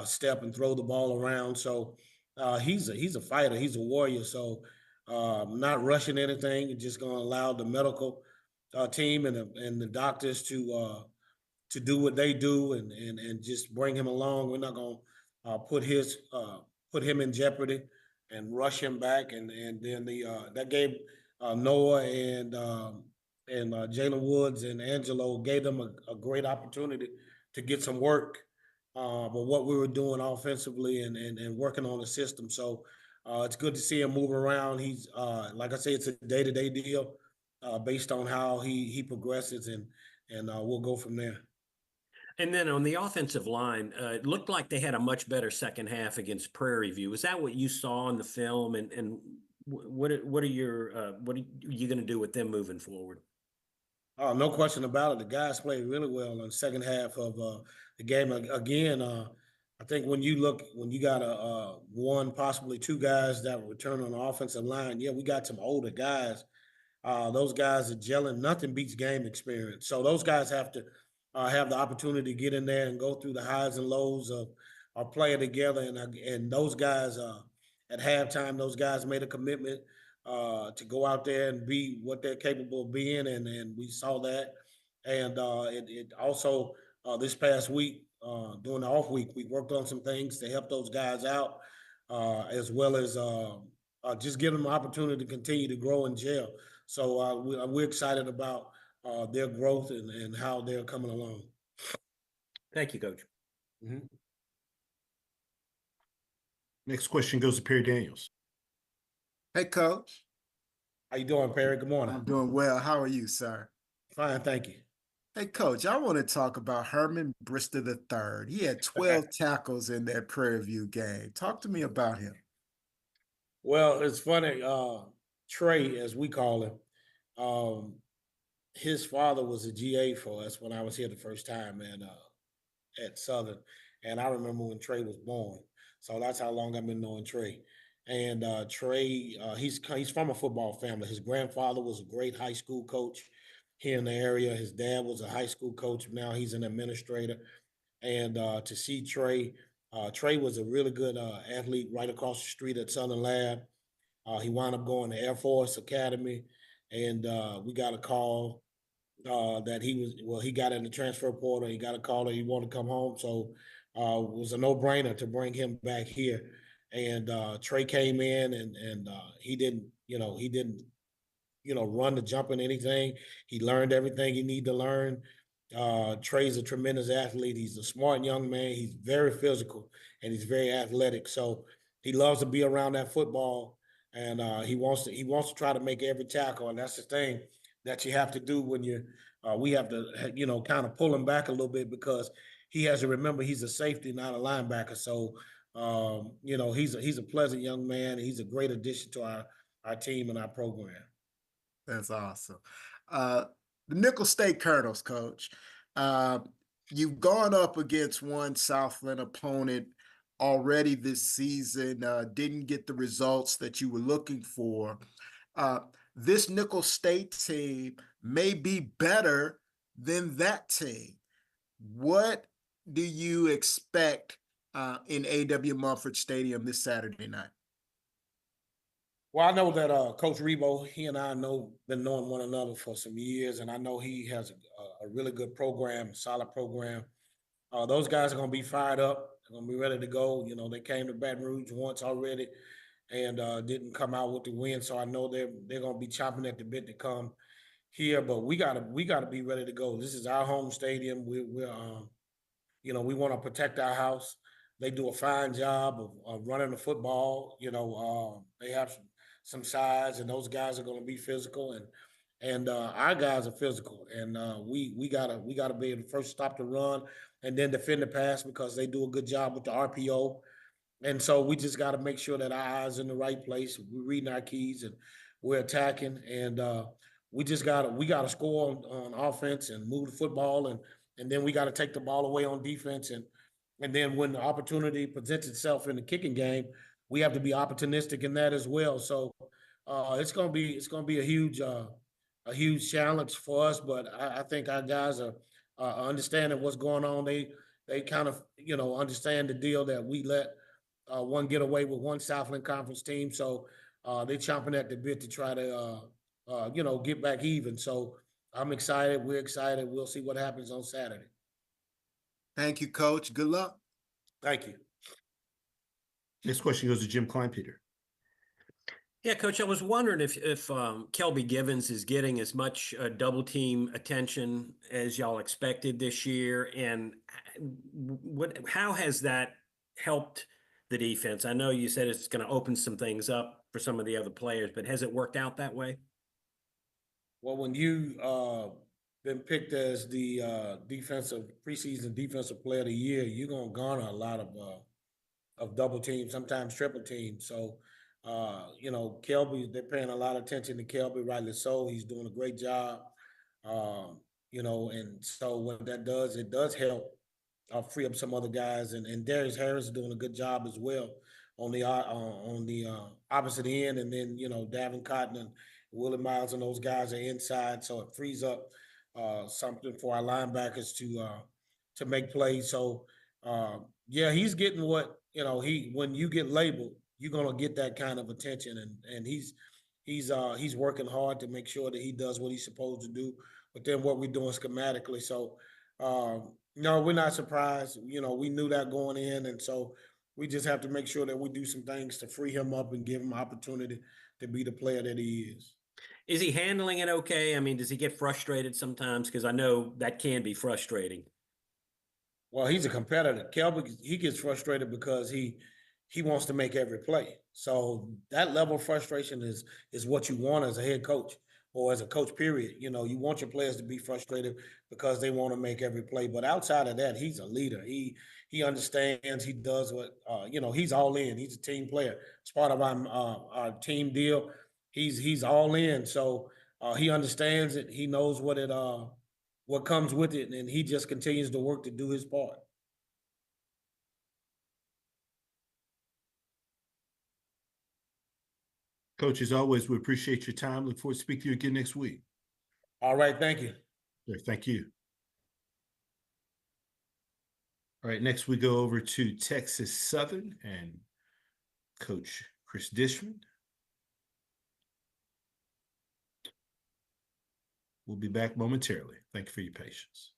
step and throw the ball around. So he's a fighter. He's a warrior. So not rushing anything. Just going to allow the medical team and the doctors to do what they do and just bring him along. We're not going to put him in jeopardy and rush him back. And then that gave Noah and Jalen Woods and Angelo gave them a great opportunity to get some work. But what we were doing offensively and working on the system. So it's good to see him move around. He's like I say, it's a day-to-day deal based on how he progresses, and we'll go from there. And then on the offensive line, it looked like they had a much better second half against Prairie View. Is that what you saw in the film? And what are you going to do with them moving forward? Oh, no question about it. The guys played really well in the second half of the game. Again, I think when you got one, possibly two guys that return on the offensive line, yeah, we got some older guys. Those guys are gelling. Nothing beats game experience. So those guys have to have the opportunity to get in there and go through the highs and lows of playing together. And those guys, at halftime, those guys made a commitment to go out there and be what they're capable of being, and we saw that. And it also this past week, during the off week, we worked on some things to help those guys out, as well as just give them an opportunity to continue to grow and gel. So we're excited about their growth and how they're coming along. Thank you, Coach. Mm-hmm. Next question goes to Perry Daniels. Hey, Coach. How you doing, Perry? Good morning. I'm doing well. How are you, sir? Fine, thank you. Hey, Coach, I want to talk about Herman Brister III. He had 12 tackles in that Prairie View game. Talk to me about him. Well, it's funny. Trei, as we call him, his father was a GA for us when I was here the first time at Southern. And I remember when Trei was born. So that's how long I've been knowing Trei. And Trei, he's from a football family. His grandfather was a great high school coach here in the area. His dad was a high school coach. Now he's an administrator. And to see Trei was a really good athlete right across the street at Southern Lab. He wound up going to Air Force Academy. And we got a call that he got in the transfer portal. He got a call that he wanted to come home. So it was a no-brainer to bring him back here. And Trei came in and he didn't run the jump in anything. He learned everything he needed to learn. Trei's a tremendous athlete. He's a smart young man. He's very physical and he's very athletic. So he loves to be around that football, and he wants to try to make every tackle. And that's the thing that you have to do when we have to kind of pull him back a little bit, because he has to remember he's a safety, not a linebacker. So he's a pleasant young man. He's a great addition to our team and our program. That's awesome. The Nicholls State Colonels, Coach. You've gone up against one Southland opponent already this season, didn't get the results that you were looking for. This Nicholls State team may be better than that team. What do you expect in A.W. Mumford Stadium this Saturday night? Well, I know that Coach Rebo, he and I been knowing one another for some years, and I know he has a really good program, solid program. Those guys are going to be fired up. They're going to be ready to go. They came to Baton Rouge once already and didn't come out with the win, so I know they're going to be chomping at the bit to come here. But we got to be ready to go. This is our home stadium. We want to protect our house. They do a fine job of running the football. They have some size, and those guys are going to be physical, and our guys are physical, and we gotta be able to first stop the run and then defend the pass because they do a good job with the RPO. And so we just got to make sure that our eyes in the right place. We're reading our keys and we're attacking. And we gotta score on offense and move the football, and then we got to take the ball away on defense. And then when the opportunity presents itself in the kicking game, we have to be opportunistic in that as well. So it's gonna be a huge challenge for us. But I think our guys are understanding what's going on. They kind of understand the deal that we let one get away with one Southland Conference team. So they're chomping at the bit to try to get back even. So I'm excited. We're excited. We'll see what happens on Saturday. Thank you, Coach. Good luck. Thank you. Next question goes to Jim Kleinpeter. Yeah, Coach, I was wondering if Kelby Givens is getting as much double team attention as y'all expected this year, and how has that helped the defense? I know you said it's going to open some things up for some of the other players, but has it worked out that way? Well, when you been picked as the preseason defensive player of the year, you're gonna garner a lot of double teams, sometimes triple teams. So Kelby, they're paying a lot of attention to Kelby, rightly so. He's doing a great job. And so what that does, it does help free up some other guys, and Darius Harris is doing a good job as well on the opposite end, and then Davin Cotton and Willie Miles and those guys are inside, so it frees up something for our linebackers to make plays. So he's getting what when you get labeled, you're gonna get that kind of attention, and he's working hard to make sure that he does what he's supposed to do, but then what we're doing schematically. So no, we're not surprised. We knew that going in, and so we just have to make sure that we do some things to free him up and give him opportunity to be the player that he is. Is he handling it okay? I mean, does he get frustrated sometimes? Because I know that can be frustrating. Well, he's a competitor. Kelby, he gets frustrated because he wants to make every play. So that level of frustration is what you want as a head coach or as a coach, period. You want your players to be frustrated because they want to make every play. But outside of that, he's a leader. He understands. He does what he's all in. He's a team player. It's part of our team deal. He's all in. So he understands it. He knows what comes with it, and he just continues to work to do his part. Coach, as always, we appreciate your time. Look forward to speaking to you again next week. All right. Thank you. Sure, thank you. All right. Next, we go over to Texas Southern and Coach Chris Dishman. We'll be back momentarily. Thank you for your patience.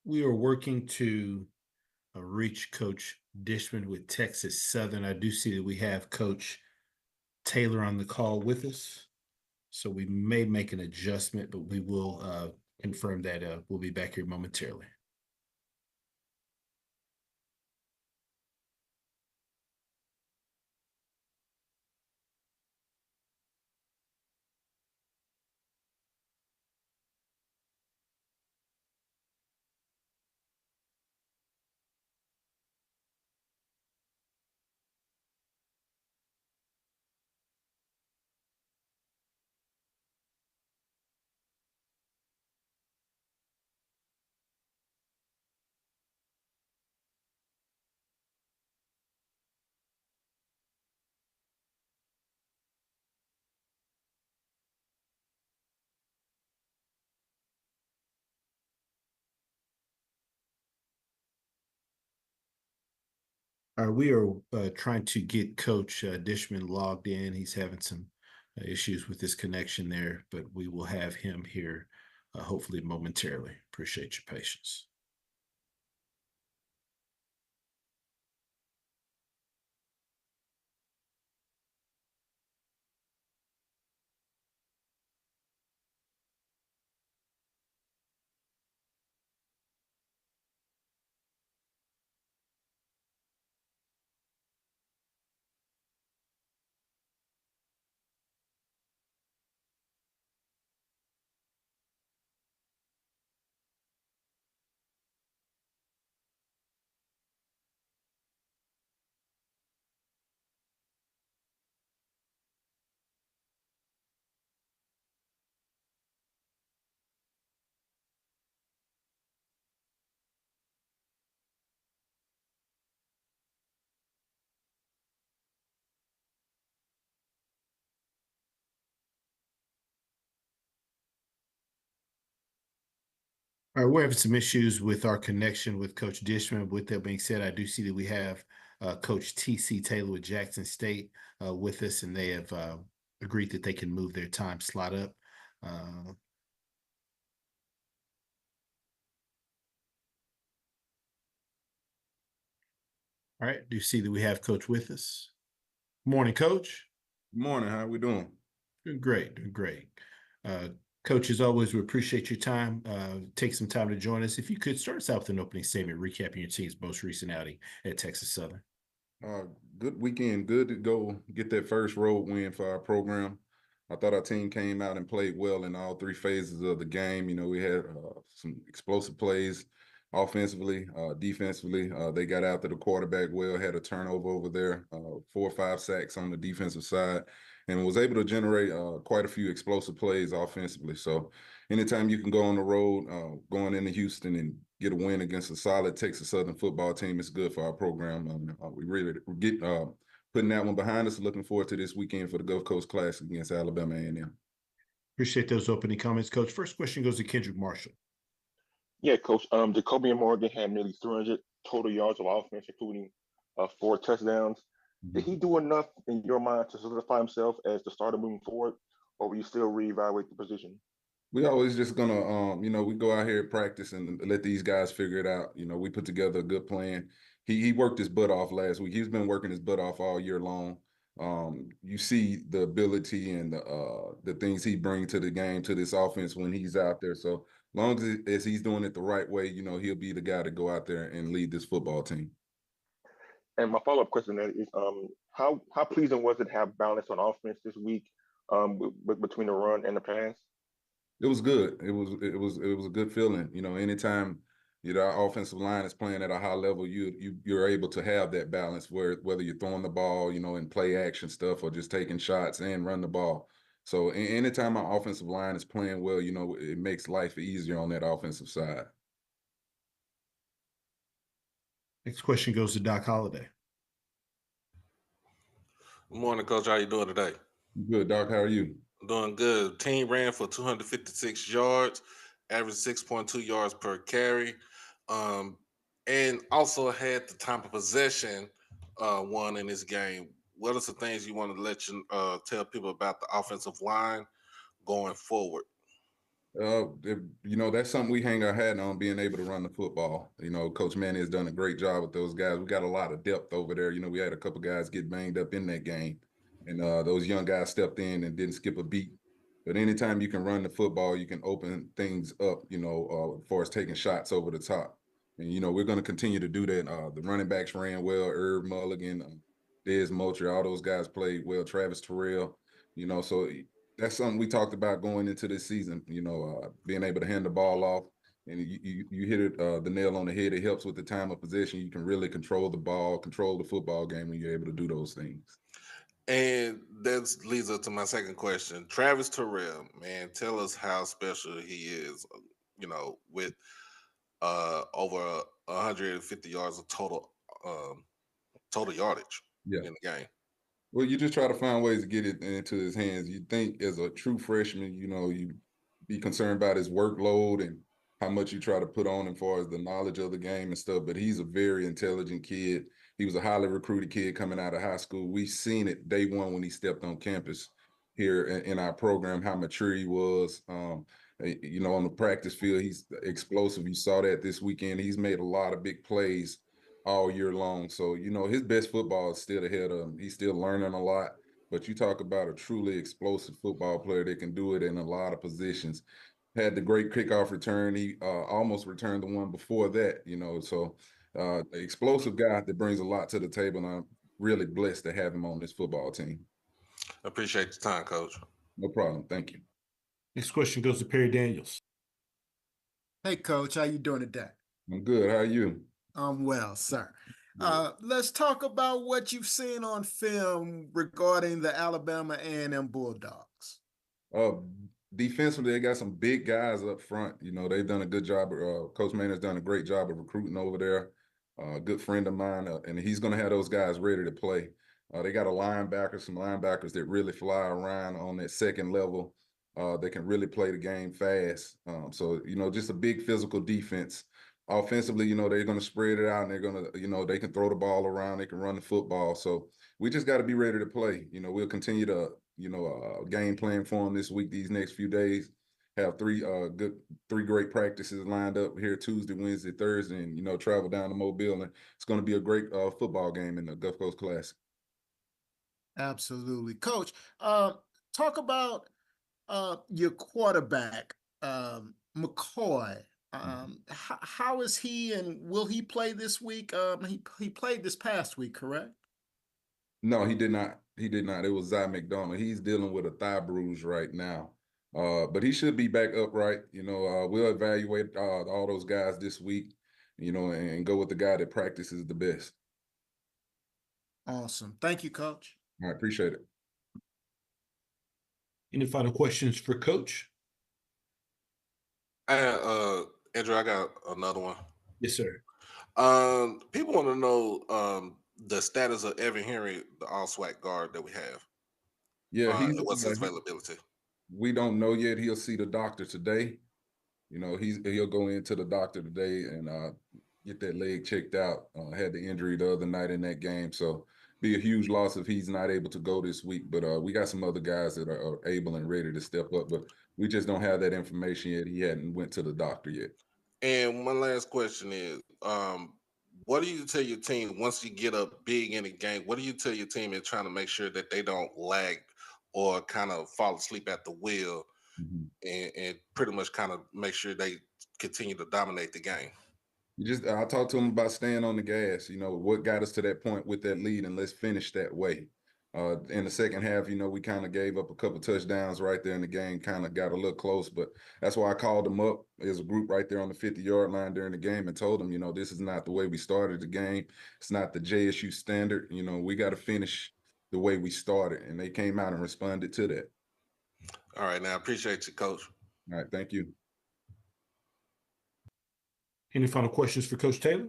We are working to reach Coach Dishman with Texas Southern. I do see that we have Coach Taylor on the call with us. So we may make an adjustment, but we will confirm that we'll be back here momentarily. We are trying to get Coach Dishman logged in. He's having some issues with his connection there, but we will have him here hopefully momentarily. Appreciate your patience. All right, we're having some issues with our connection with Coach Dishman. With that being said, I do see that we have Coach T.C. Taylor with Jackson State with us, and they have agreed that they can move their time slot up. All right, do you see that we have Coach with us? Morning, Coach. Good morning. How we doing? Doing great, doing great. Coach, as always, we appreciate your time. Take some time to join us. If you could start us out with an opening statement, recapping your team's most recent outing at Texas Southern. Good weekend. Good to go get that first road win for our program. I thought our team came out and played well in all three phases of the game. You know, we had some explosive plays offensively, defensively. They got after the quarterback well, had a turnover over there, 4 or 5 sacks on the defensive side, and was able to generate quite a few explosive plays offensively. So anytime you can go on the road, going into Houston and get a win against a solid Texas Southern football team, it's good for our program. We really get putting that one behind us. Looking forward to this weekend for the Gulf Coast Classic against Alabama A&M. Appreciate those opening comments, Coach. First question goes to Kendrick Marshall. Yeah, Coach. Jacoby and Morgan had nearly 300 total yards of offense, including 4 touchdowns. Did he do enough in your mind to solidify himself as the starter moving forward, or will you still reevaluate the position? We always just gonna, we go out here at practice and let these guys figure it out. You know, we put together a good plan. He worked his butt off last week. He's been working his butt off all year long. You see the ability and the things he brings to the game, to this offense when he's out there. So long as he's doing it the right way, he'll be the guy to go out there and lead this football team. And my follow-up question is, how pleasing was it to have balance on offense this week, between the run and the pass? It was good. It was a good feeling. Anytime our offensive line is playing at a high level, you're able to have that balance whether you're throwing the ball, in play action stuff, or just taking shots and run the ball. So anytime our offensive line is playing well, it makes life easier on that offensive side. Next question goes to Doc Holliday. Good morning, Coach. How you doing today? Good, Doc. How are you? Doing good. Team ran for 256 yards, average 6.2 yards per carry, and also had the time of possession won in this game. What are some things you want to tell people about the offensive line going forward? That's something we hang our hat on, being able to run the football. Coach Manny has done a great job with those guys. We got a lot of depth over there. We had a couple guys get banged up in that game, and those young guys stepped in and didn't skip a beat. But anytime you can run the football, you can open things up, as far as taking shots over the top. And, we're going to continue to do that. The running backs ran well, Herb Mulligan, Dez Moultrie, all those guys played well, Travis Terrell, so that's something we talked about going into this season, being able to hand the ball off. And you hit it, the nail on the head. It helps with the time of possession. You can really control the ball, control the football game when you're able to do those things. And that leads us to my second question. Travis Terrell, man, tell us how special he is, with over 150 yards of total yardage in the game. Well, you just try to find ways to get it into his hands. You think as a true freshman, you be concerned about his workload and how much you try to put on him as far as the knowledge of the game and stuff. But he's a very intelligent kid. He was a highly recruited kid coming out of high school. We've seen it day one when he stepped on campus here in our program, how mature he was. On the practice field, he's explosive. You saw that this weekend. He's made a lot of big plays all year long. So, his best football is still ahead of him. He's still learning a lot. But you talk about a truly explosive football player that can do it in a lot of positions. Had the great kickoff return. He almost returned the one before that, so the explosive guy that brings a lot to the table. And I'm really blessed to have him on this football team. Appreciate the time, Coach. No problem. Thank you. Next question goes to Perry Daniels. Hey, Coach, how you doing today? I'm good. How are you? I'm well, sir. Let's talk about what you've seen on film regarding the Alabama A&M Bulldogs. Defensively, they got some big guys up front. They've done a good job. Coach Maynor's done a great job of recruiting over there. A good friend of mine, and he's going to have those guys ready to play. They got some linebackers that really fly around on that second level. They can really play the game fast. So, just a big physical defense. Offensively, they're going to spread it out, and they're going to, they can throw the ball around, they can run the football. So we just got to be ready to play. We'll continue to, game plan for them this week, these next few days. Have three great practices lined up here Tuesday, Wednesday, Thursday, and, travel down to Mobile. And it's going to be a great football game in the Gulf Coast Classic. Absolutely. Coach, talk about your quarterback, McCoy. How is he, and will he play this week? He played this past week, correct? No, he did not. He did not. It was Zy McDonald. He's dealing with a thigh bruise right now. But he should be back upright. We'll evaluate all those guys this week, and go with the guy that practices the best. Awesome. Thank you, Coach. I appreciate it. Any final questions for Coach? Andrew, I got another one. Yes, sir. People want to know the status of Evan Henry, the all SWAC guard that we have. Yeah, what's his availability? We don't know yet. He'll see the doctor today. He'll go into the doctor today and get that leg checked out. Had the injury the other night in that game, so be a huge loss if he's not able to go this week. But we got some other guys that are able and ready to step up, but we just don't have that information yet. He hadn't went to the doctor yet. And one last question is, what do you tell your team once you get up big in a game? What do you tell your team in trying to make sure that they don't lag or kind of fall asleep at the wheel, and pretty much kind of make sure they continue to dominate the game? I talked to him about staying on the gas, what got us to that point with that lead, and let's finish that way. In the second half, we kind of gave up a couple touchdowns right there in the game, kind of got a little close, but that's why I called them up as a group right there on the 50-yard line during the game and told them, this is not the way we started the game. It's not the JSU standard. We got to finish the way we started, and they came out and responded to that. All right, now I appreciate you, Coach. All right, thank you. Any final questions for Coach Taylor?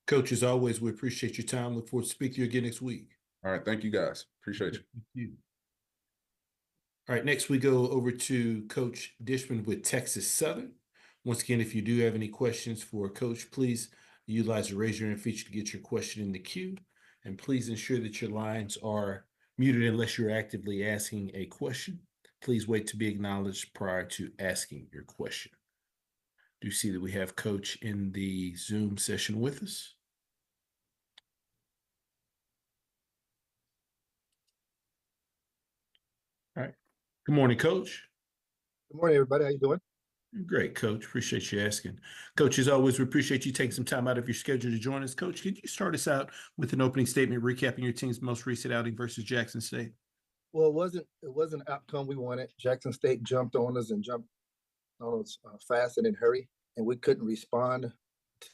Coach, as always, we appreciate your time. Look forward to speaking to you again next week. All right, thank you, guys. Appreciate you. Thank you. All right, next we go over to Coach Dishman with Texas Southern. Once again, if you do have any questions for Coach, please utilize the raise your hand feature to get your question in the queue. And please ensure that your lines are muted unless you're actively asking a question. Please wait to be acknowledged prior to asking your question. Do you see that we have Coach in the Zoom session with us? Good morning, Coach. Good morning, everybody. How you doing? Great, Coach. Appreciate you asking. Coach, as always, we appreciate you taking some time out of your schedule to join us. Coach, could you start us out with an opening statement recapping your team's most recent outing versus Jackson State? Well, it wasn't an outcome we wanted. Jackson State jumped on us fast and in hurry, and we couldn't respond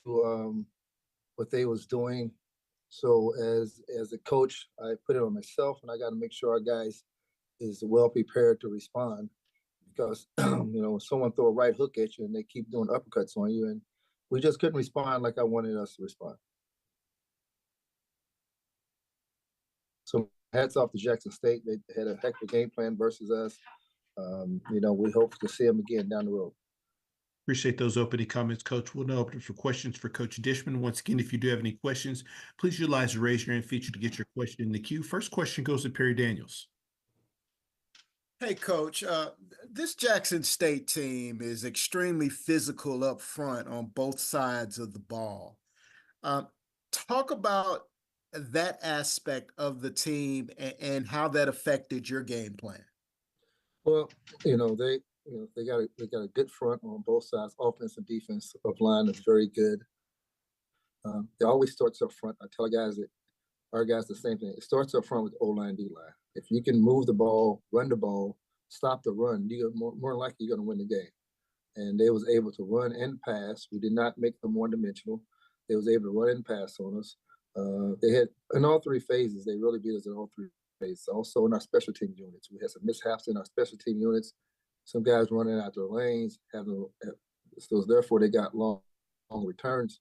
to what they was doing. So as a coach, I put it on myself, and I got to make sure our guys is well prepared to respond, because someone throw a right hook at you and they keep doing uppercuts on you, and we just couldn't respond like I wanted us to respond. So hats off to Jackson State. They had a heck of a game plan versus us. We hope to see them again down the road. Appreciate those opening comments, Coach. We'll now open for questions for Coach Dishman. Once again, if you do have any questions, please utilize the raise your hand feature to get your question in the queue. First question goes to Perry Daniels. Hey, Coach, this Jackson State team is extremely physical up front on both sides of the ball. Talk about that aspect of the team and how that affected your game plan. Well, they got a good front on both sides. Offense and defense line is very good. It always starts up front. I tell our guys the same thing. It starts up front with O-line, D-line. If you can move the ball, run the ball, stop the run, you're more likely you're going to win the game. And they was able to run and pass. We did not make them one-dimensional. They was able to run and pass on us. They had, in all three phases, they really beat us in all three phases. Also in our special team units, we had some mishaps in our special team units. Some guys running out their lanes, so therefore they got long returns,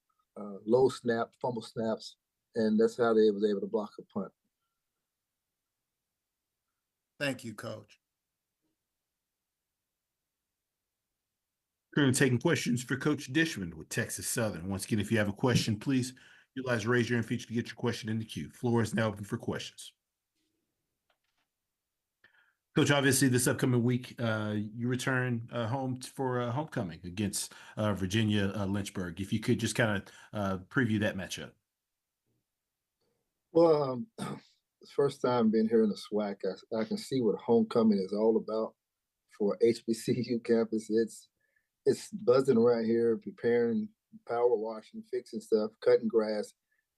low snap, fumble snaps, and that's how they was able to block a punt. Thank you, Coach. Currently taking questions for Coach Dishman with Texas Southern. Once again, if you have a question, please utilize raise your hand feature to get your question in the queue. Floor is now open for questions. Coach, obviously this upcoming week, you return home for homecoming against Virginia Lynchburg. If you could just kind of preview that matchup. Well, first time being here in the SWAC, I can see what homecoming is all about for HBCU campus. It's buzzing around here, preparing, power washing, fixing stuff, cutting grass.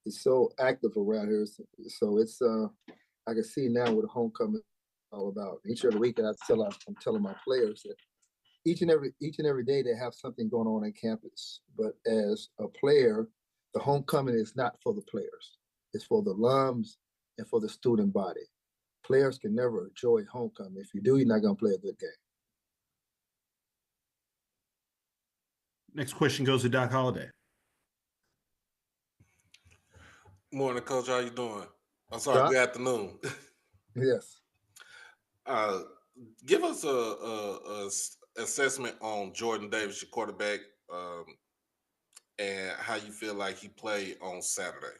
It's so active around here. So it's I can see now what homecoming is all about. Each and every week, I'm telling my players that each and every day they have something going on campus. But as a player, the homecoming is not for the players. It's for the alums and for the student body. Players can never enjoy homecoming. If you do, you're not going to play a good game. Next question goes to Doc Holliday. Morning, Coach. How you doing? I'm sorry. Doc? Good afternoon. Yes. Give us a assessment on Jordan Davis, your quarterback, and how you feel like he played on Saturday.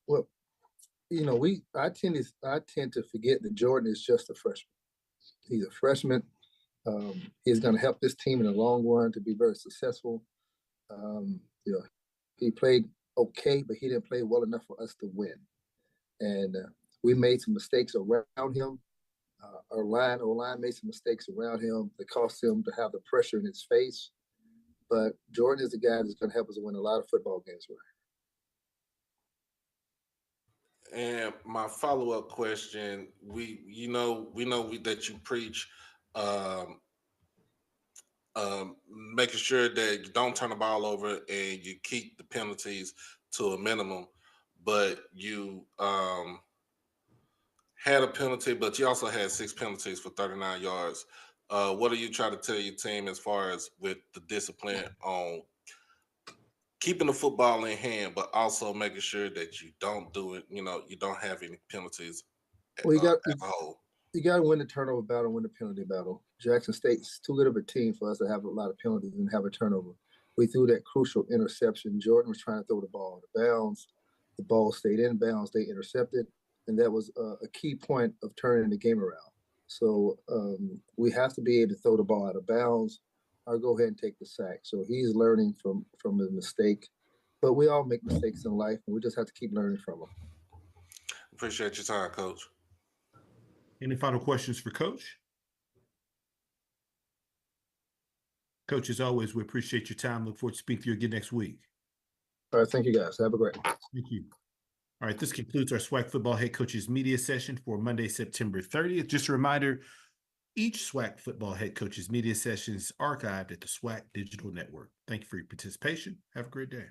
Well, I tend to forget that Jordan is just a freshman. He's a freshman. He's going to help this team in the long run to be very successful. He played okay, but he didn't play well enough for us to win. And we made some mistakes around him. Our line made some mistakes around him that cost him to have the pressure in his face. But Jordan is the guy that's going to help us win a lot of football games. And my follow-up question: we know that you preach making sure that you don't turn the ball over and you keep the penalties to a minimum. But you had a penalty, but you also had 6 penalties for 39 yards. What are you trying to tell your team as far as with the discipline on keeping the football in hand, but also making sure that you don't do it, you don't have any penalties well, as a whole? You got to win the turnover battle, win the penalty battle. Jackson State's too good of a team for us to have a lot of penalties and have a turnover. We threw that crucial interception. Jordan was trying to throw the ball out of bounds. The ball stayed in bounds. They intercepted. And that was a key point of turning the game around. So we have to be able to throw the ball out of bounds or go ahead and take the sack. So he's learning from his mistake. But we all make mistakes in life, and we just have to keep learning from them. Appreciate your time, Coach. Any final questions for Coach? Coach, as always, we appreciate your time. Look forward to speaking to you again next week. All right, thank you guys. Have a great one. Thank you. All right, this concludes our SWAC Football Head Coaches Media Session for Monday, September 30th. Just a reminder, each SWAC Football Head Coaches Media Session is archived at the SWAC Digital Network. Thank you for your participation. Have a great day.